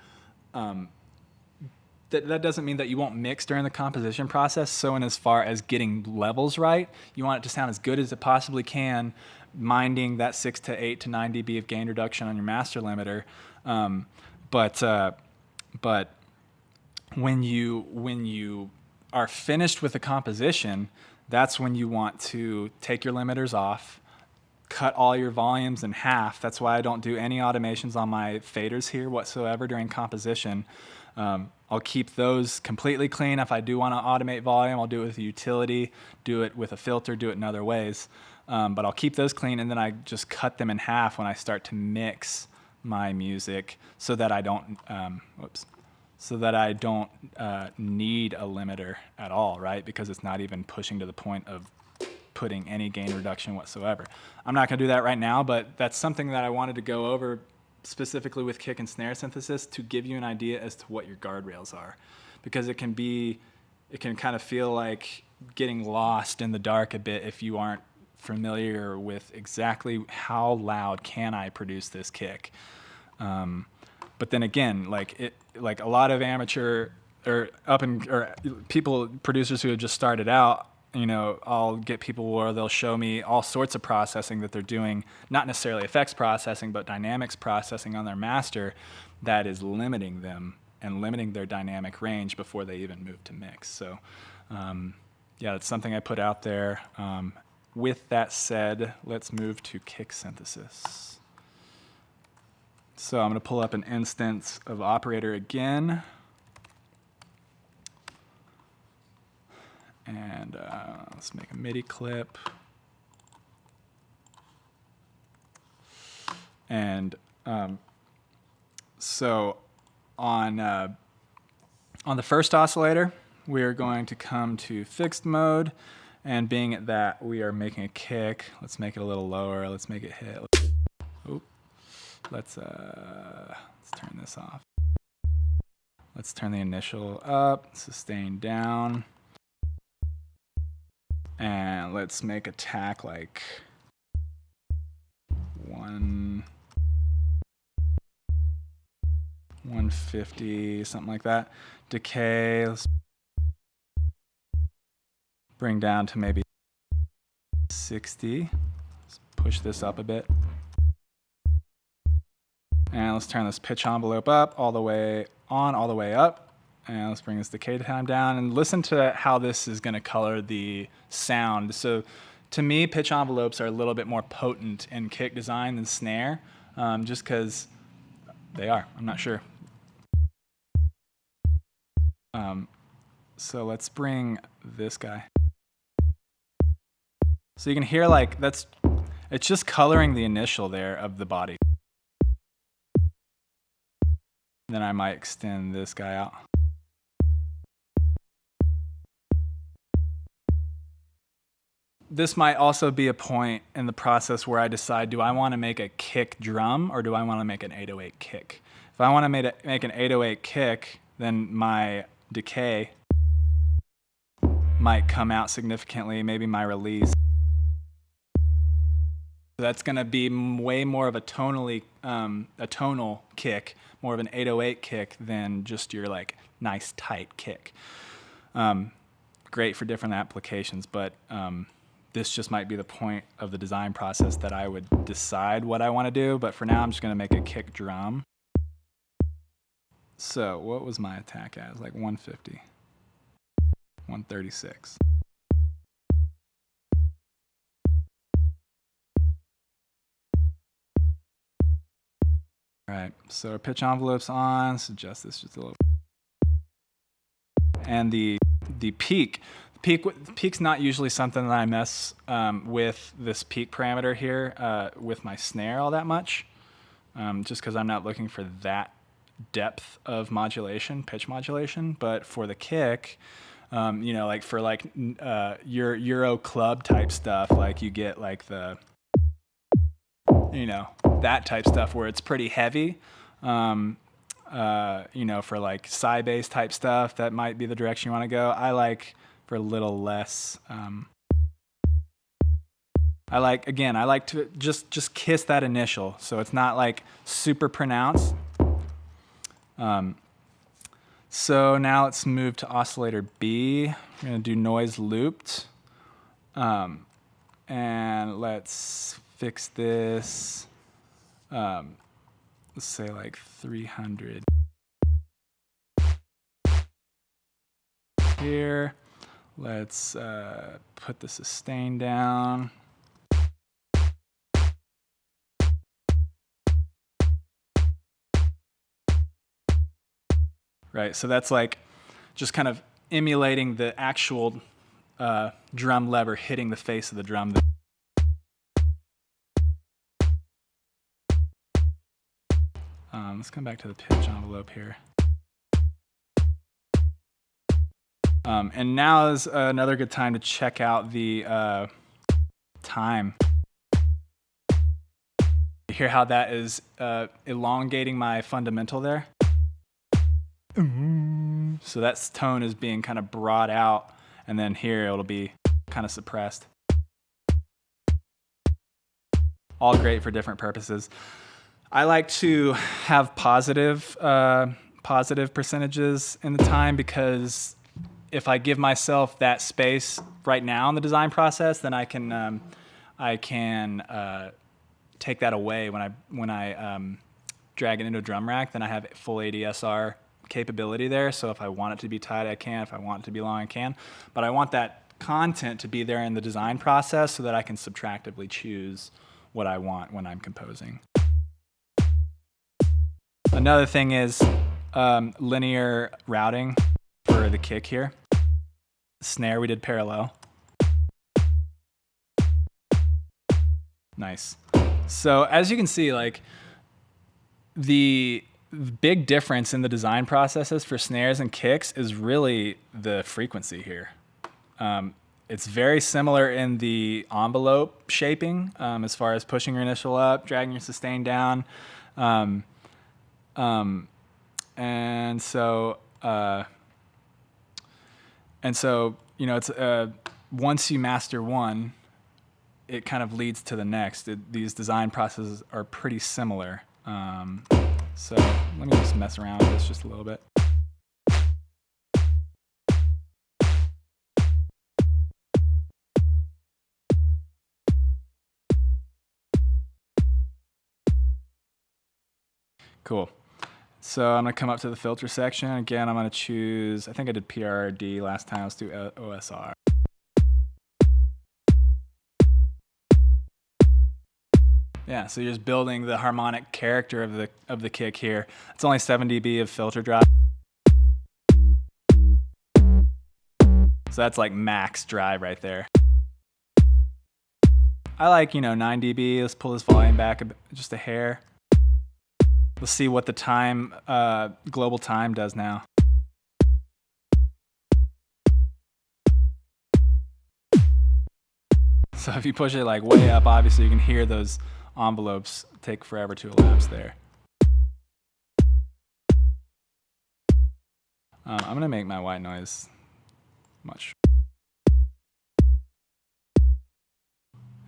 S2: that doesn't mean that you won't mix during the composition process. So in as far as getting levels right, you want it to sound as good as it possibly can, minding that 6 to 8 to 9 dB of gain reduction on your master limiter. But when you are finished with the composition, that's when you want to take your limiters off, cut all your volumes in half. That's why I don't do any automations on my faders here whatsoever during composition. I'll keep those completely clean. If I do want to automate volume, I'll do it with a utility, do it with a filter, do it in other ways. But I'll keep those clean, and then I just cut them in half when I start to mix my music so that I don't need a limiter at all, right? Because it's not even pushing to the point of putting any gain reduction whatsoever. I'm not going to do that right now, but that's something that I wanted to go over specifically with kick and snare synthesis to give you an idea as to what your guardrails are, because it can kind of feel like getting lost in the dark a bit if you aren't familiar with exactly how loud can I produce this kick. But then again, like a lot of amateur or producers who have just started out, I'll get people where they'll show me all sorts of processing that they're doing, not necessarily effects processing, but dynamics processing on their master that is limiting them and limiting their dynamic range before they even move to mix. So, that's something I put out there. With that said, let's move to kick synthesis. So I'm going to pull up an instance of operator again. And let's make a MIDI clip. And so on the first oscillator, we are going to come to fixed mode. And being at that, we are making a kick. Let's make it a little lower. Let's make it hit. Let's turn this off. Let's turn the initial up, sustain down. And let's make attack like 150, something like that. Decay, let's bring down to maybe 60. Let's push this up a bit. And let's turn this pitch envelope up all the way on, all the way up. And let's bring this decay time down and listen to how this is going to color the sound. So to me, pitch envelopes are a little bit more potent in kick design than snare, just because they are. I'm not sure. So let's bring this guy. So you can hear it's just coloring the initial there of the body. Then I might extend this guy out. This might also be a point in the process where I decide, do I want to make a kick drum or do I want to make an 808 kick? If I want to make an 808 kick, then my decay might come out significantly, maybe my release. That's going to be way more of a tonal kick, more of an 808 kick than just your like nice tight kick. Great for different applications, but this just might be the point of the design process that I would decide what I want to do. But for now, I'm just going to make a kick drum. So what was my attack at? It was like 150, 136. All right, so our pitch envelope's on. So adjust this just a little. And the peak's not usually something that I mess with this peak parameter here with my snare all that much, just because I'm not looking for that depth of modulation, pitch modulation. But for the kick, you know, like for like your Euro club type stuff, like you get like the, you know, that type stuff where it's pretty heavy. You know, for like side bass type stuff, that might be the direction you want to go. I like for a little less. I like to just kiss that initial, so it's not like super pronounced. So now let's move to oscillator B. We're gonna do noise looped, and let's fix this. Let's say like 300 here. Let's put the sustain down. Right, so that's like just kind of emulating the actual drum lever hitting the face of the drum. Let's come back to the pitch envelope here. And now is another good time to check out the time. You hear how that is elongating my fundamental there? So that tone is being kind of brought out, and then here it'll be kind of suppressed. All great for different purposes. I like to have positive percentages in the time, because if I give myself that space right now in the design process, then I can take that away when I drag it into a drum rack. Then I have full ADSR capability there. So if I want it to be tight, I can. If I want it to be long, I can. But I want that content to be there in the design process so that I can subtractively choose what I want when I'm composing. Another thing is linear routing for the kick here. Snare, we did parallel. Nice. So as you can see, like the big difference in the design processes for snares and kicks is really the frequency here. It's very similar in the envelope shaping, as far as pushing your initial up, dragging your sustain down. And so, you know, it's once you master one, it kind of leads to the next. These design processes are pretty similar. So let me just mess around with this just a little bit. Cool. So I'm going to come up to the filter section. Again, I'm going to choose, I think I did PRRD last time. Let's do OSR. Yeah, so you're just building the harmonic character of the kick here. It's only 7 dB of filter drop. So that's like max drive right there. I like, 9 dB. Let's pull this volume back just a hair. Let's see what the time, global time does now. So if you push it like way up, obviously you can hear those envelopes take forever to elapse there. I'm gonna make my white noise much.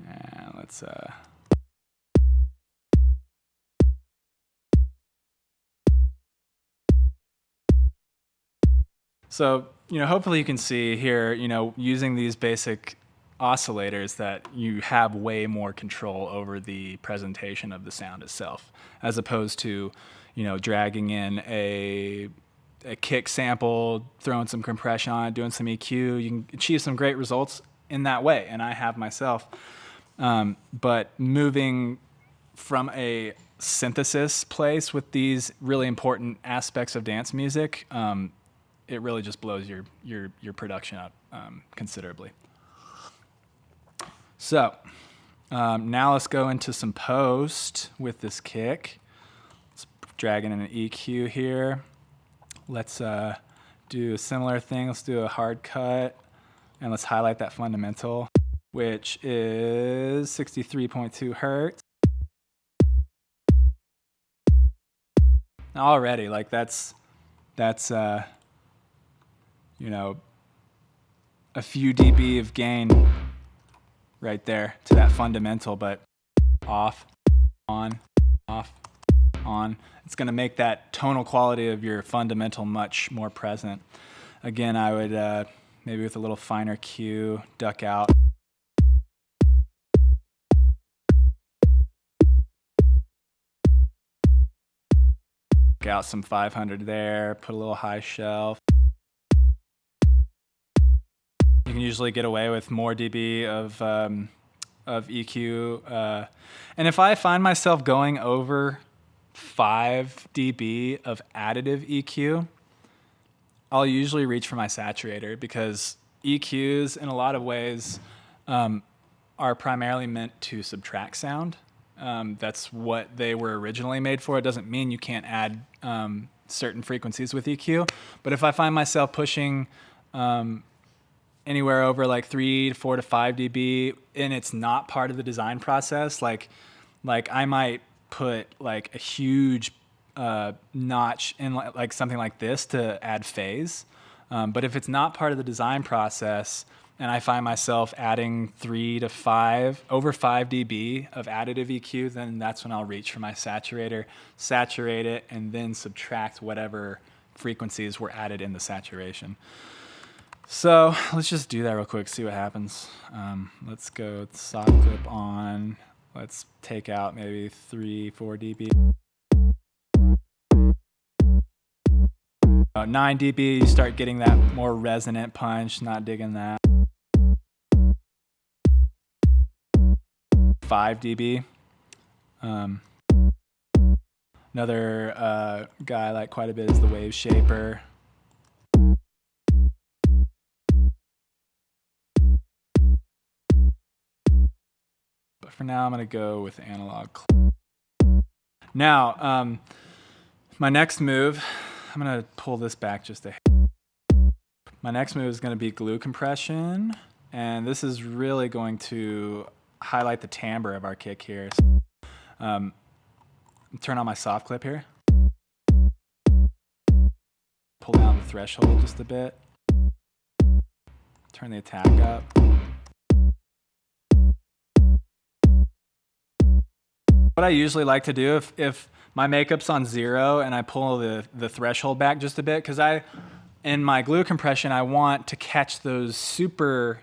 S2: And let's So, hopefully you can see here, using these basic oscillators that you have way more control over the presentation of the sound itself, as opposed to, dragging in a kick sample, throwing some compression on it, doing some EQ. You can achieve some great results in that way, and I have myself. But moving from a synthesis place with these really important aspects of dance music, it really just blows your production up considerably. So now let's go into some post with this kick. Let's drag in an EQ here. Let's do a similar thing. Let's do a hard cut, and let's highlight that fundamental, which is 63.2 hertz. Already, like that's a few dB of gain right there to that fundamental, but off, on, off, on. It's going to make that tonal quality of your fundamental much more present. Again, I would maybe with a little finer Q, duck out. Duck out some 500 there, put a little high shelf. You can usually get away with more dB of EQ. And if I find myself going over 5 dB of additive EQ, I'll usually reach for my saturator, because EQs in a lot of ways are primarily meant to subtract sound. That's what they were originally made for. It doesn't mean you can't add certain frequencies with EQ. But if I find myself pushing anywhere over like 3 to 4 to 5 dB, and it's not part of the design process, like I might put like a huge notch in like something like this to add phase. But if it's not part of the design process, and I find myself adding 3 to 5, over 5 dB of additive EQ, then that's when I'll reach for my saturator, saturate it, and then subtract whatever frequencies were added in the saturation. So let's just do that real quick, see what happens. Let's go with soft clip on. Let's take out maybe 3, 4 dB. 9 dB, you start getting that more resonant punch, not digging that. 5 dB. Another guy I like quite a bit is the Wave Shaper. But for now, I'm going to go with analog. Now, my next move, I'm going to pull this back just a hair. My next move is going to be glue compression, and this is really going to highlight the timbre of our kick here. Turn on my soft clip here. Pull down the threshold just a bit. Turn the attack up. What I usually like to do if my makeup's on 0 and I pull the threshold back just a bit, because in my glue compression, I want to catch those super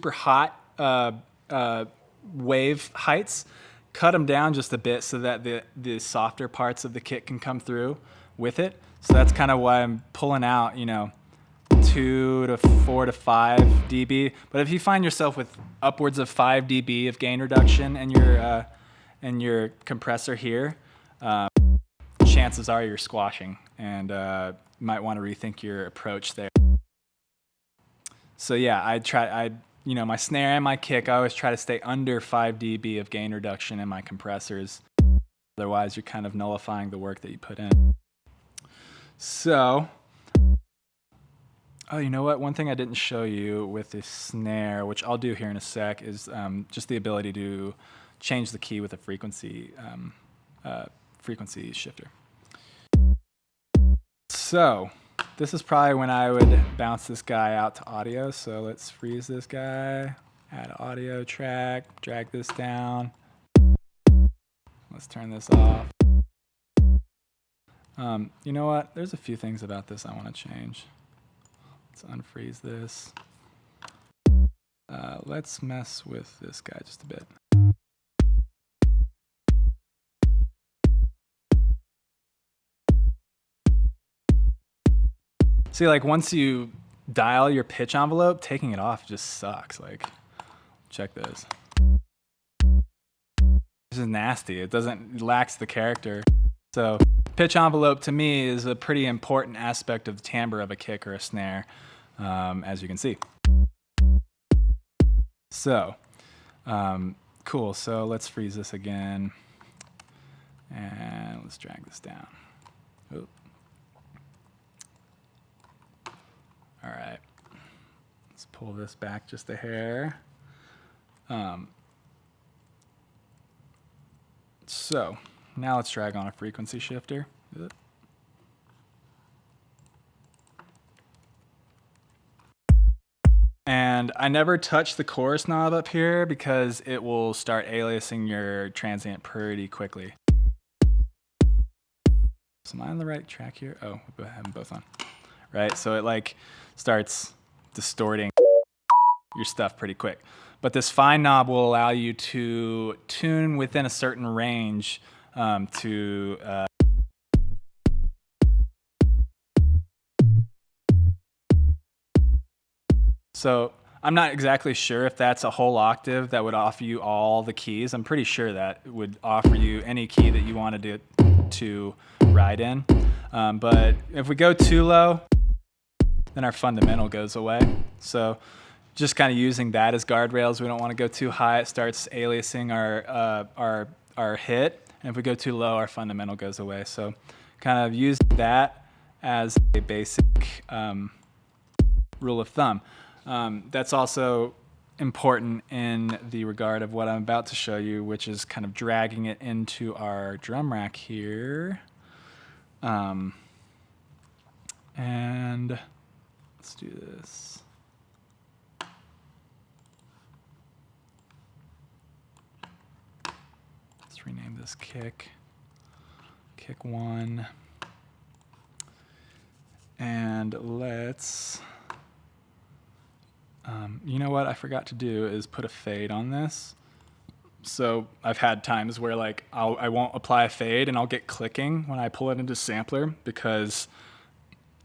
S2: hot wave heights, cut them down just a bit so that the softer parts of the kick can come through with it. So that's kind of why I'm pulling out, 2 to 4 to 5 dB. But if you find yourself with upwards of 5 dB of gain reduction and your compressor here, chances are you're squashing, and you might want to rethink your approach there. So yeah, my snare and my kick, I always try to stay under 5 dB of gain reduction in my compressors. Otherwise, you're kind of nullifying the work that you put in. So, oh, you know what? One thing I didn't show you with the snare, which I'll do here in a sec, is just the ability to change the key with a frequency shifter. So, this is probably when I would bounce this guy out to audio. So let's freeze this guy, add an audio track, drag this down. Let's turn this off. You know what? There's a few things about this I want to change. Let's unfreeze this. Let's mess with this guy just a bit. See, like once you dial your pitch envelope, taking it off just sucks. Like, check this. This is nasty. It lacks the character. So pitch envelope to me is a pretty important aspect of the timbre of a kick or a snare, as you can see. So, cool. So let's freeze this again. And let's drag this down. Oop. All right. Let's pull this back just a hair. So now let's drag on a frequency shifter. And I never touch the chorus knob up here because it will start aliasing your transient pretty quickly. So am I on the right track here? Oh, we have them both on. Right, so it like starts distorting your stuff pretty quick. But this fine knob will allow you to tune within a certain range So I'm not exactly sure if that's a whole octave that would offer you all the keys. I'm pretty sure that it would offer you any key that you wanted to ride in. But if we go too low, then our fundamental goes away. So just kind of using that as guardrails. We don't want to go too high. It starts aliasing our hit. And if we go too low, our fundamental goes away. So kind of use that as a basic rule of thumb. That's also important in the regard of what I'm about to show you, which is kind of dragging it into our drum rack here. And let's do this. Let's rename this kick 1. And let's, you know what I forgot to do is put a fade on this. So I've had times where like I won't apply a fade and I'll get clicking when I pull it into sampler because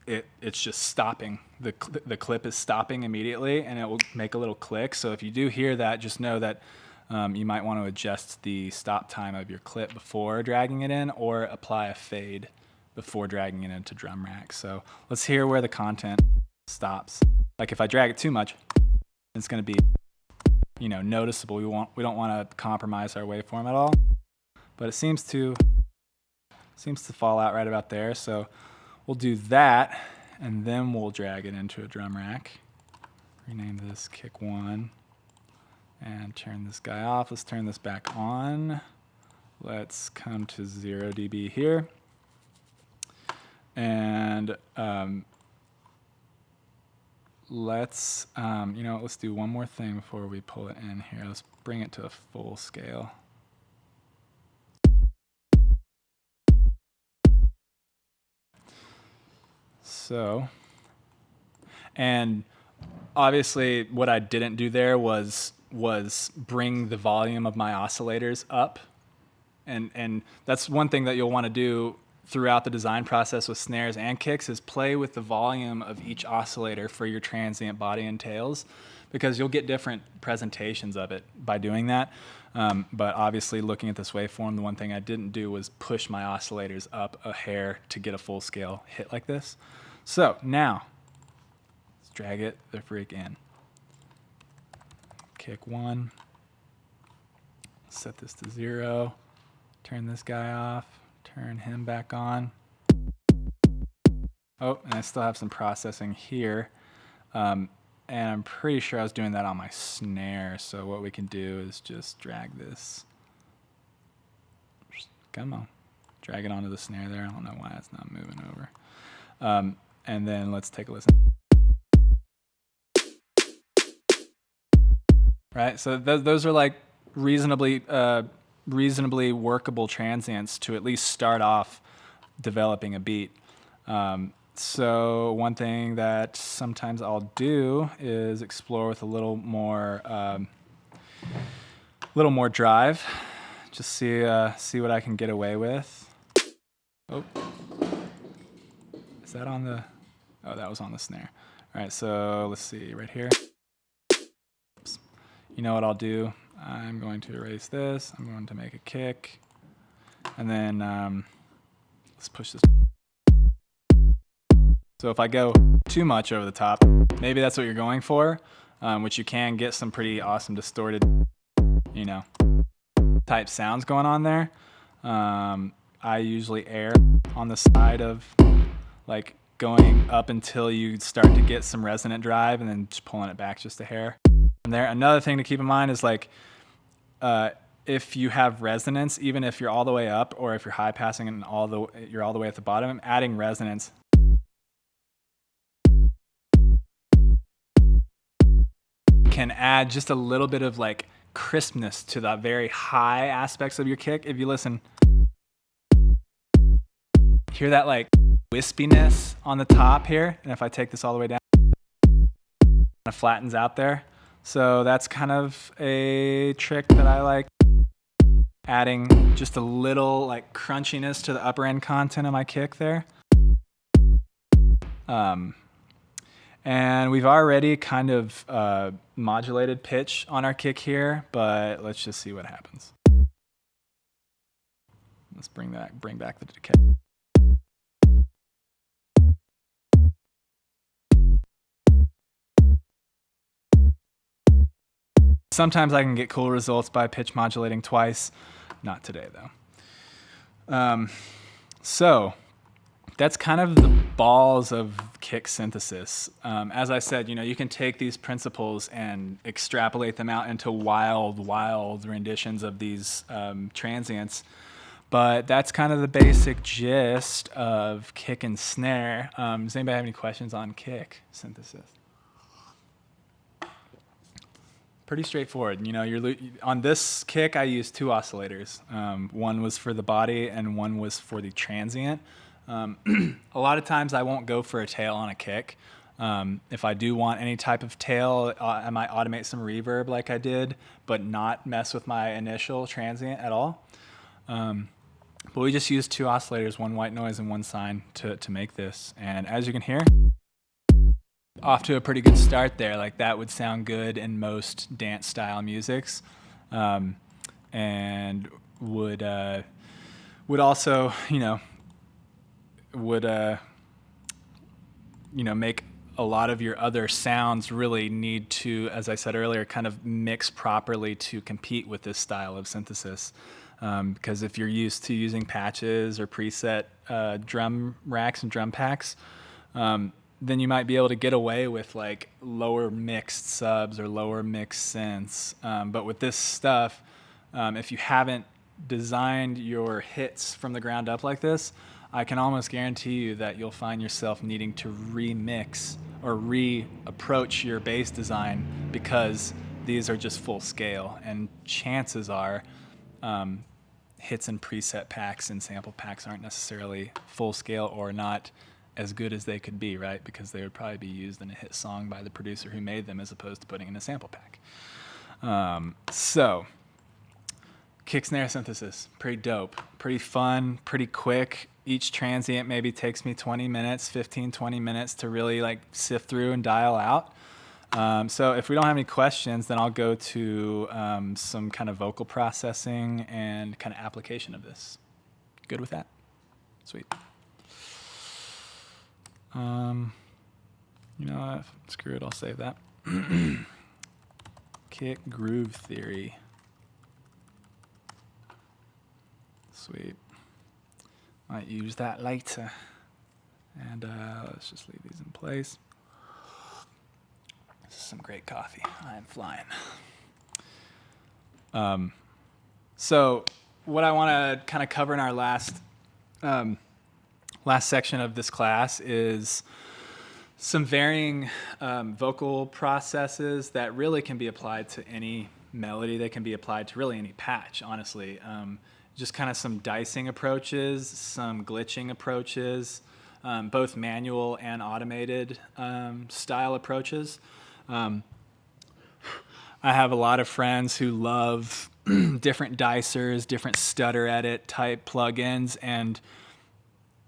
S2: it's just stopping. The clip is stopping immediately and it will make a little click. So if you do hear that, just know that you might want to adjust the stop time of your clip before dragging it in or apply a fade before dragging it into drum rack. So let's hear where the content stops. Like if I drag it too much, it's going to be, you know, noticeable. We don't want to compromise our waveform at all. But it seems to fall out right about there. So we'll do that and then we'll drag it into a drum rack. Rename this kick 1 and turn this guy off. Let's turn this back on. Let's come to 0 dB here. And let's do one more thing before we pull it in here. Let's bring it to a full scale. So, and obviously what I didn't do there was bring the volume of my oscillators up. And that's one thing that you'll want to do throughout the design process with snares and kicks is play with the volume of each oscillator for your transient body and tails, because you'll get different presentations of it by doing that. But obviously looking at this waveform, the one thing I didn't do was push my oscillators up a hair to get a full scale hit like this. So now, let's drag it the freak in. Kick 1, set this to 0, turn this guy off, turn him back on. Oh, and I still have some processing here. And I'm pretty sure I was doing that on my snare. So what we can do is just drag this. Come on. Drag it onto the snare there. I don't know why it's not moving over. And then let's take a listen. Right, so those are like reasonably workable transients to at least start off developing a beat. So one thing that sometimes I'll do is explore with a little more drive. Just see what I can get away with. Oh, is that on the? Oh, that was on the snare. All right, so let's see right here. Oops. You know what I'll do? I'm going to erase this. I'm going to make a kick, and then let's push this. So if I go too much over the top, maybe that's what you're going for, which you can get some pretty awesome distorted, type sounds going on there. I usually err on the side of like going up until you start to get some resonant drive and then just pulling it back just a hair. And there, another thing to keep in mind is like, if you have resonance, even if you're all the way up or if you're high passing and you're all the way at the bottom, adding resonance can add just a little bit of like crispness to the very high aspects of your kick. If you listen, hear that like wispiness on the top here, and if I take this all the way down, it kind of flattens out there. So that's kind of a trick that I like, adding just a little like crunchiness to the upper end content of my kick there. And we've already kind of modulated pitch on our kick here, but let's just see what happens. Let's bring back the decay. Sometimes I can get cool results by pitch modulating twice. Not today, though. So that's kind of the balls of kick synthesis. As I said, you can take these principles and extrapolate them out into wild renditions of these transients. But that's kind of the basic gist of kick and snare. Does anybody have any questions on kick synthesis? Pretty straightforward. You're on this kick, I used two oscillators. One was for the body and one was for the transient. A lot of times I won't go for a tail on a kick. If I do want any type of tail, I might automate some reverb like I did, but not mess with my initial transient at all. But we just used two oscillators, one white noise and one sine to make this. And as you can hear, off to a pretty good start there. Like that would sound good in most dance style musics, and would also make a lot of your other sounds really need to, as I said earlier, kind of mix properly to compete with this style of synthesis. Because if you're used to using patches or preset drum racks and drum packs, then you might be able to get away with like lower mixed subs or lower mixed synths. But with this stuff, if you haven't designed your hits from the ground up like this, I can almost guarantee you that you'll find yourself needing to remix or reapproach your bass design because these are just full scale. And chances are hits and preset packs and sample packs aren't necessarily full scale or not as good as they could be, right? Because they would probably be used in a hit song by the producer who made them as opposed to putting in a sample pack. So, kick snare synthesis, pretty dope, pretty fun, pretty quick. Each transient maybe takes me 20 minutes to really like sift through and dial out. So if we don't have any questions, then I'll go to some kind of vocal processing and kind of application of this. Good with that? Sweet. Screw it, I'll save that. Kick groove theory. Sweet. Might use that later. And let's just leave these in place. This is some great coffee. I am flying. So what I want to kind of cover in our last section of this class is some varying vocal processes that really can be applied to any melody. They can be applied to really any patch, honestly. Just kind of some dicing approaches, some glitching approaches, both manual and automated style approaches. I have a lot of friends who love different dicers, different stutter edit type plugins, and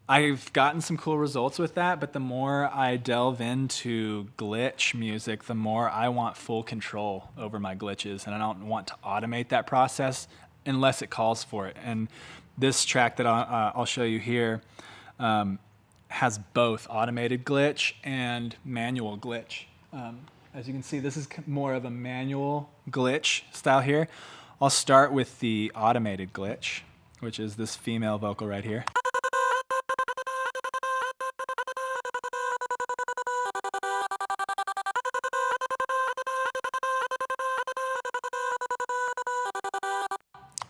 S2: I've gotten some cool results with that, but the more I delve into glitch music, the more I want full control over my glitches, and I don't want to automate that process unless it calls for it. And this track that I'll show you here has both automated glitch and manual glitch. As you can see, this is more of a manual glitch style here. I'll start with the automated glitch, which is this female vocal right here.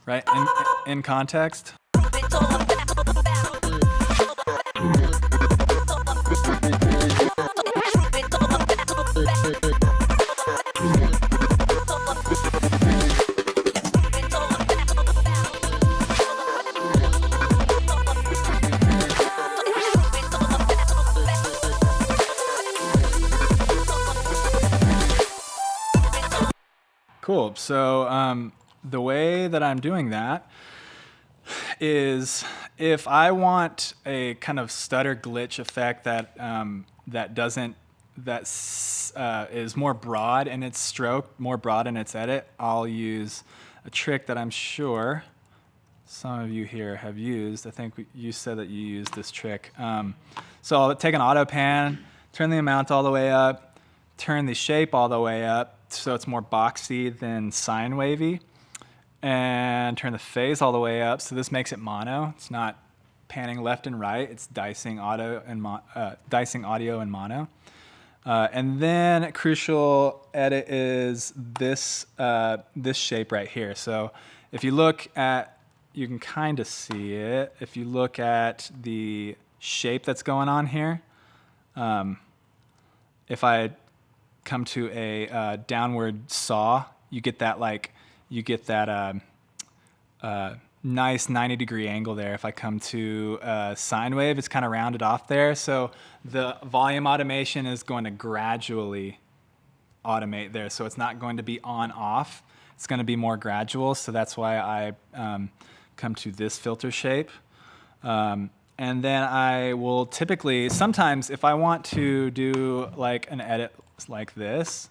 S2: Right, in context. Cool, so the way that I'm doing that is if I want a kind of stutter glitch effect that is more broad in its stroke, more broad in its edit, I'll use a trick that I'm sure some of you here have used. I think you said that you used this trick. So I'll take an auto pan, turn the amount all the way up, turn the shape all the way up so it's more boxy than sine wavy, and turn the phase all the way up so this makes it mono. It's not panning left and right, it's dicing audio and mono. And then a crucial edit is this shape right here. So if you look at, you can kind of see it. If you look at the shape that's going on here, if I come to a downward saw, you get that nice 90-degree angle there. If I come to sine wave, it's kind of rounded off there. So the volume automation is going to gradually automate there. So it's not going to be on off. It's going to be more gradual. So that's why I come to this filter shape. And then I will typically, sometimes if I want to do like an edit like this,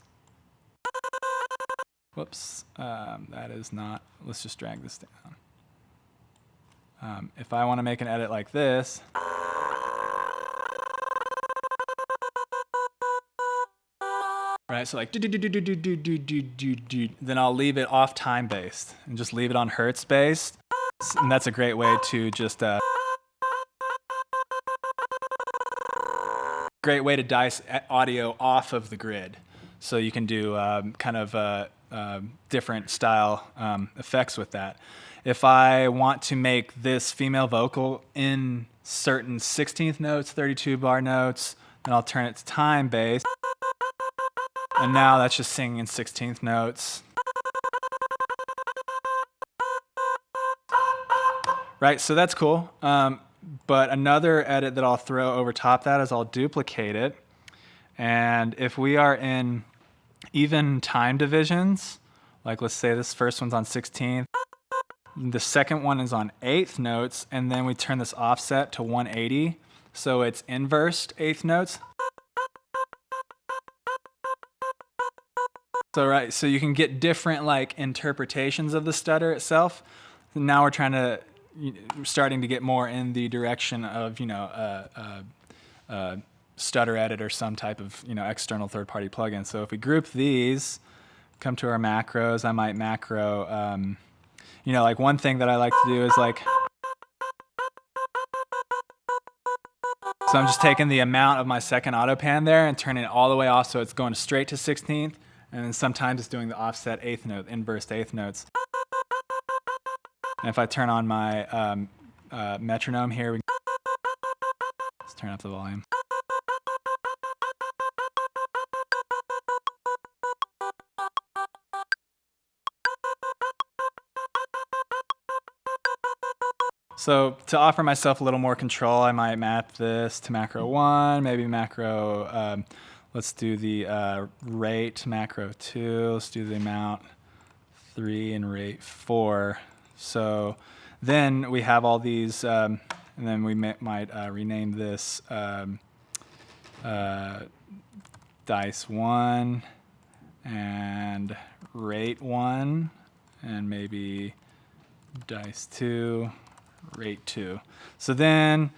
S2: whoops, that is not, let's just drag this down. If I want to make an edit like this, right, so like then I'll leave it off time based and just leave it on hertz based. And that's a great way to just great way to dice audio off of the grid. So you can do kind of different style effects with that. If I want to make this female vocal in certain 16th notes, 32 bar notes, then I'll turn it to time based. And now that's just singing in 16th notes. Right, so that's cool. But another edit that I'll throw over top that is I'll duplicate it. And if we are in even time divisions, like let's say this first one's on 16th, the second one is on 8th notes, and then we turn this offset to 180, so it's inversed 8th notes. So right, so you can get different like interpretations of the stutter itself. And now we're starting to get more in the direction of stutter edit or some type of external third-party plugin. So if we group these, come to our macros, I might macro. Like one thing that I like to do is like. So I'm just taking the amount of my second auto pan there and turning it all the way off so it's going straight to 16th, and then sometimes it's doing the offset 8th note, inversed 8th notes. And if I turn on my metronome here, let's turn up the volume. So to offer myself a little more control, I might map this to macro 1, maybe macro, let's do the rate macro 2, let's do the amount 3 and rate 4. So then we have all these, and then we might rename this dice 1 and rate 1, and maybe dice 2, rate 2. So then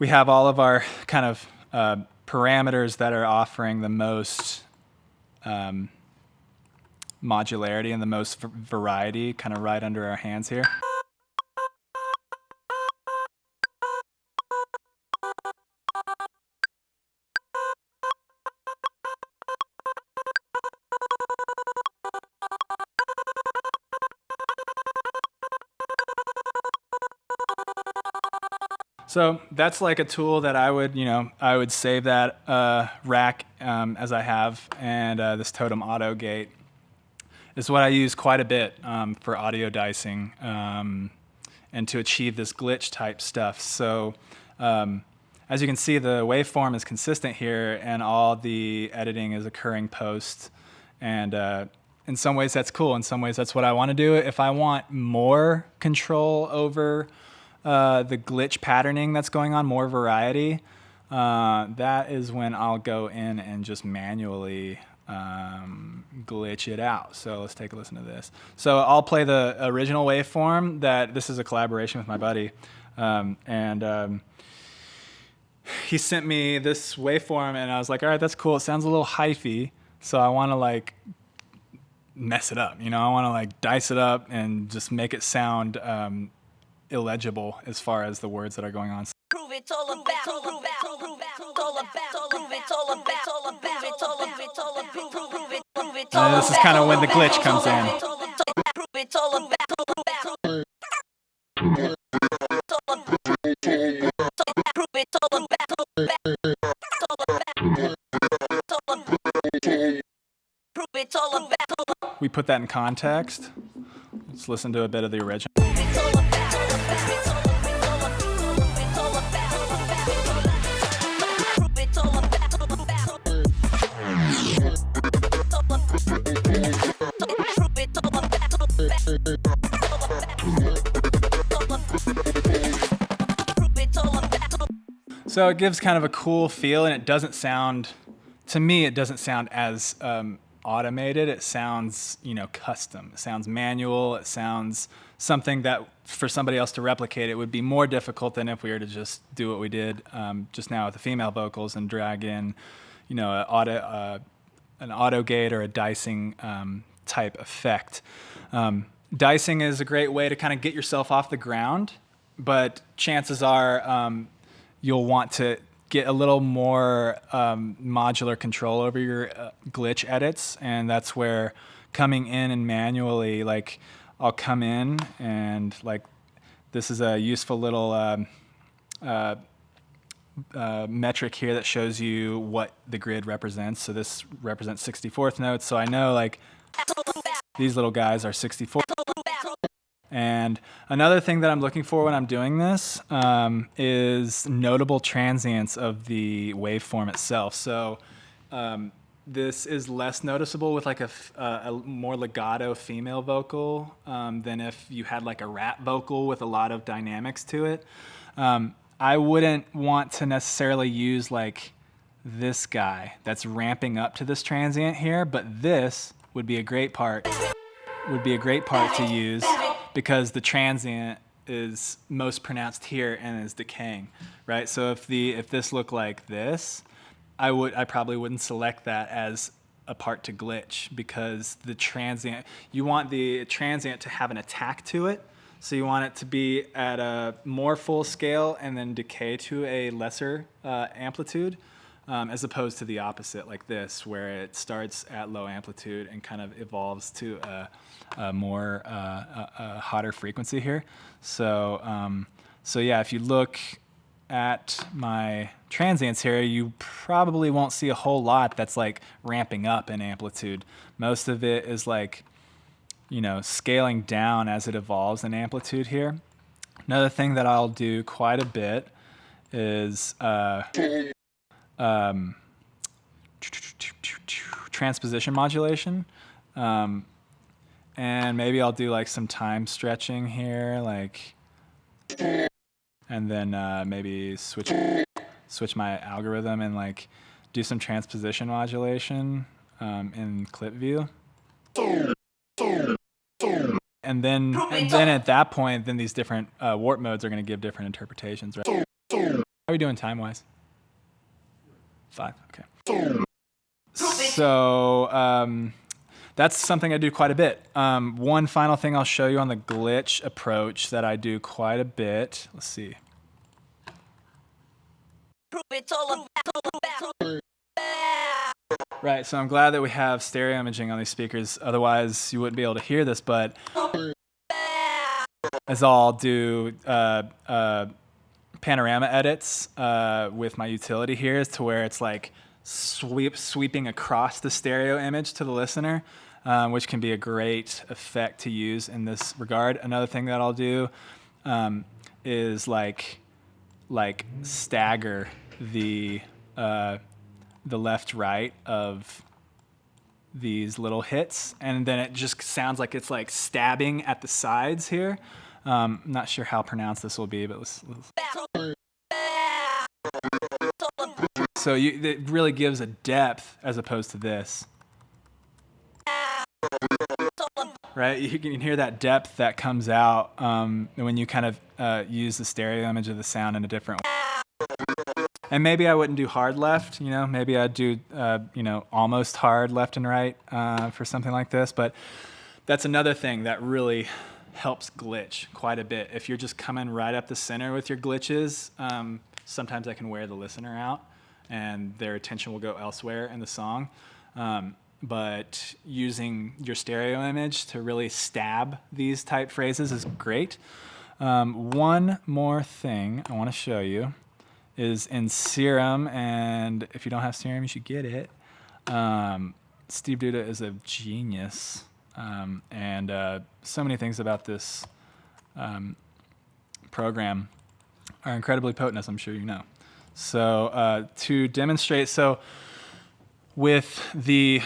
S2: we have all of our kind of parameters that are offering the most modularity and the most variety kind of right under our hands here. So that's like a tool that I would save that rack as I have, and this Totem Auto Gate is what I use quite a bit for audio dicing and to achieve this glitch type stuff. So as you can see, the waveform is consistent here, and all the editing is occurring post. And in some ways that's cool. In some ways that's what I want to do. If I want more control over the glitch patterning that's going on, more variety, that is when I'll go in and just manually glitch it out. So let's take a listen to this. So I'll play the original waveform. This is a collaboration with my buddy, and he sent me this waveform, and I was like, all right, that's cool. It sounds a little hyphy, so I want to like mess it up. I want to like dice it up and just make it sound illegible as far as the words that are going on. This is kind of when the glitch comes in. We put that in context. Let's listen to a bit of the original. So it gives kind of a cool feel, and it doesn't sound, to me, it doesn't sound as automated. It sounds, custom. It sounds manual. It sounds something that for somebody else to replicate, it would be more difficult than if we were to just do what we did just now with the female vocals and drag in, an auto gate or a dicing type effect. Dicing is a great way to kind of get yourself off the ground, but chances are you'll want to get a little more modular control over your glitch edits, and that's where coming in and manually, like I'll come in and like this is a useful little metric here that shows you what the grid represents. So this represents 64th notes, so I know like these little guys are 64. And another thing that I'm looking for when I'm doing this is notable transients of the waveform itself. So this is less noticeable with like a more legato female vocal than if you had like a rap vocal with a lot of dynamics to it. I wouldn't want to necessarily use like this guy that's ramping up to this transient here, but this would be a great part to use, because the transient is most pronounced here and is decaying, right? So if this looked like this, I probably wouldn't select that as a part to glitch, because the transient, you want the transient to have an attack to it. So you want it to be at a more full scale and then decay to a lesser amplitude, as opposed to the opposite, like this, where it starts at low amplitude and kind of evolves to a more hotter frequency here. So yeah, if you look at my transients here, you probably won't see a whole lot that's like ramping up in amplitude. Most of it is like, scaling down as it evolves in amplitude here. Another thing that I'll do quite a bit is transposition modulation. And maybe I'll do like some time stretching here, like, and then maybe switch my algorithm and like do some transposition modulation in clip view. And then at that point, then these different warp modes are going to give different interpretations, right? How are we doing time-wise? 5, okay. So that's something I do quite a bit. One final thing I'll show you on the glitch approach that I do quite a bit. Let's see. Right, so I'm glad that we have stereo imaging on these speakers. Otherwise, you wouldn't be able to hear this, but as I'll do panorama edits with my utility here is to where it's like sweeping across the stereo image to the listener, which can be a great effect to use in this regard. Another thing that I'll do is like stagger the left right of these little hits, and then it just sounds like it's like stabbing at the sides here. I'm not sure how pronounced this will be, but let's. So it really gives a depth as opposed to this. Right, you can hear that depth that comes out when you kind of use the stereo image of the sound in a different way. And maybe I wouldn't do hard left, maybe I'd do, almost hard left and right for something like this. But that's another thing that really helps glitch quite a bit. If you're just coming right up the center with your glitches, sometimes that can wear the listener out and their attention will go elsewhere in the song. But using your stereo image to really stab these type phrases is great. One more thing I want to show you is in Serum, and if you don't have Serum, you should get it. Steve Duda is a genius, and so many things about this program are incredibly potent, as I'm sure you know. So to demonstrate, with the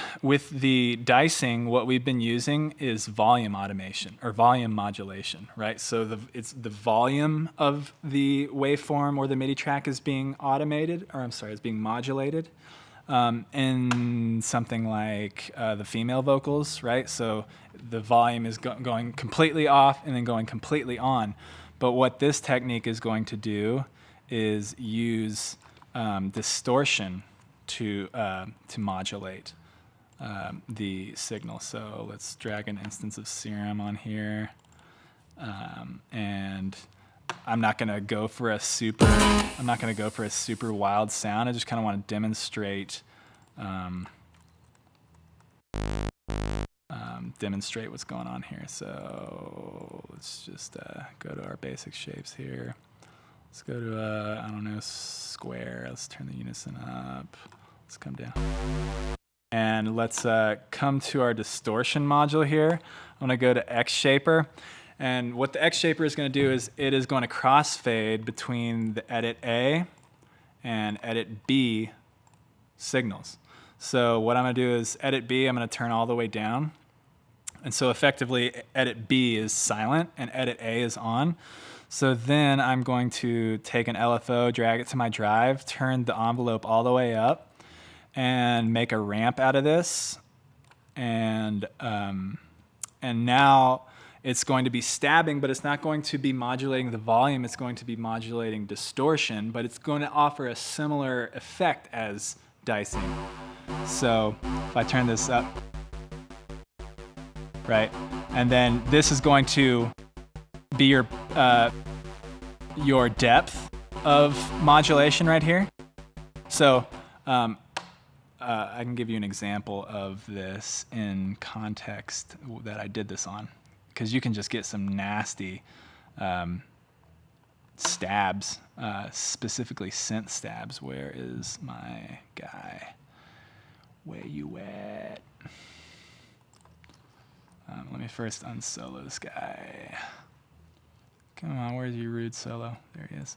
S2: dicing, what we've been using is volume automation or volume modulation, right? So it's the volume of the waveform or the MIDI track is being is being modulated in something like the female vocals, right? So the volume is going completely off and then going completely on. But what this technique is going to do is use distortion to modulate the signal. So let's drag an instance of Serum on here, and I'm not going to go for a super wild sound. I just kind of want to demonstrate what's going on here. So let's just go to our basic shapes here. Let's go to, I don't know, square. Let's turn the unison up. Let's come down. And let's come to our distortion module here. I'm going to go to X Shaper. And what the X Shaper is going to do is it is going to crossfade between the edit A and edit B signals. So what I'm going to do is edit B, I'm going to turn all the way down. And so effectively, edit B is silent and edit A is on. So then I'm going to take an LFO, drag it to my drive, turn the envelope all the way up, and make a ramp out of this. And now it's going to be stabbing, but it's not going to be modulating the volume. It's going to be modulating distortion, but it's going to offer a similar effect as dicing. So if I turn this up, right, and then this is going to be your depth of modulation right here. So I can give you an example of this in context that I did this on, because you can just get some nasty stabs, specifically synth stabs. Where is my guy? Where you at? Let me first unsolo this guy. Come on, where's your rude solo? There he is.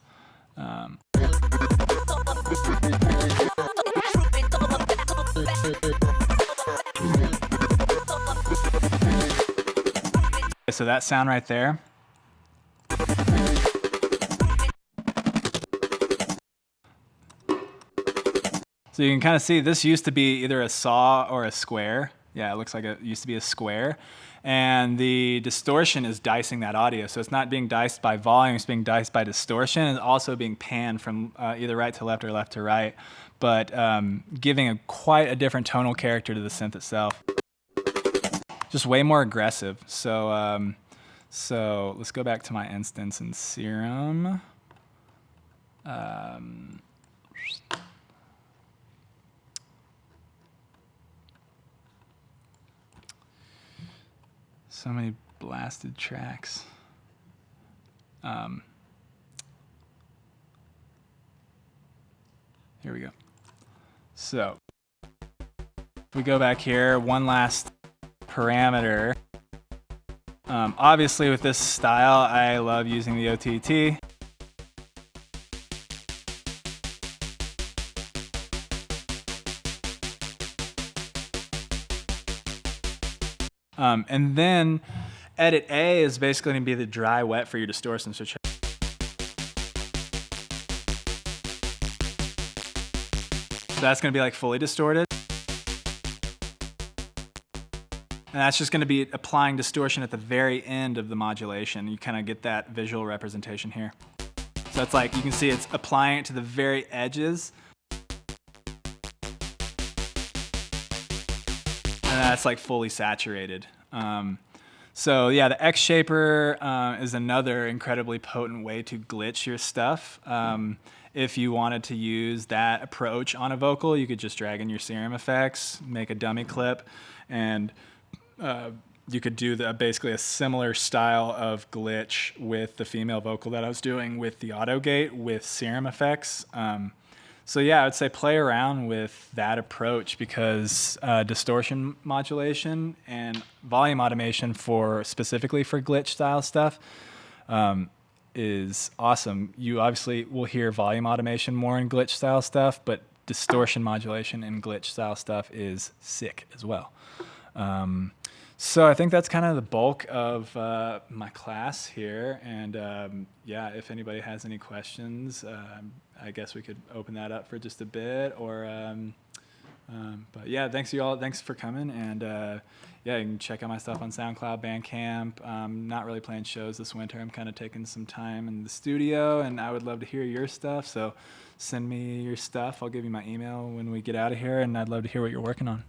S2: So that sound right there. So you can kind of see this used to be either a saw or a square. Yeah, it looks like it used to be a square. And the distortion is dicing that audio. So it's not being diced by volume, it's being diced by distortion. It's also being panned from either right to left or left to right, but giving quite a different tonal character to the synth itself. Just way more aggressive. So, so let's go back to my instance in Serum. So many blasted tracks. Here we go. So if we go back here, one last parameter. Obviously with this style, I love using the OTT. And then edit A is basically going to be the dry wet for your distortion. So that's going to be like fully distorted. And that's just going to be applying distortion at the very end of the modulation. You kind of get that visual representation here. So it's like, you can see it's applying it to the very edges. And that's like fully saturated. So yeah, the X Shaper is another incredibly potent way to glitch your stuff. If you wanted to use that approach on a vocal, you could just drag in your Serum effects, make a dummy clip, and you could do basically a similar style of glitch with the female vocal that I was doing with the auto gate with Serum effects. So yeah, I would say play around with that approach because distortion modulation and volume automation specifically for glitch style stuff is awesome. You obviously will hear volume automation more in glitch style stuff, but distortion modulation in glitch style stuff is sick as well. So I think that's kind of the bulk of my class here. And yeah, if anybody has any questions, I guess we could open that up for just a bit. But yeah, thanks you all. Thanks for coming. And yeah, you can check out my stuff on SoundCloud, Bandcamp. I'm not really playing shows this winter. I'm kind of taking some time in the studio, and I would love to hear your stuff. So send me your stuff. I'll give you my email when we get out of here, and I'd love to hear what you're working on.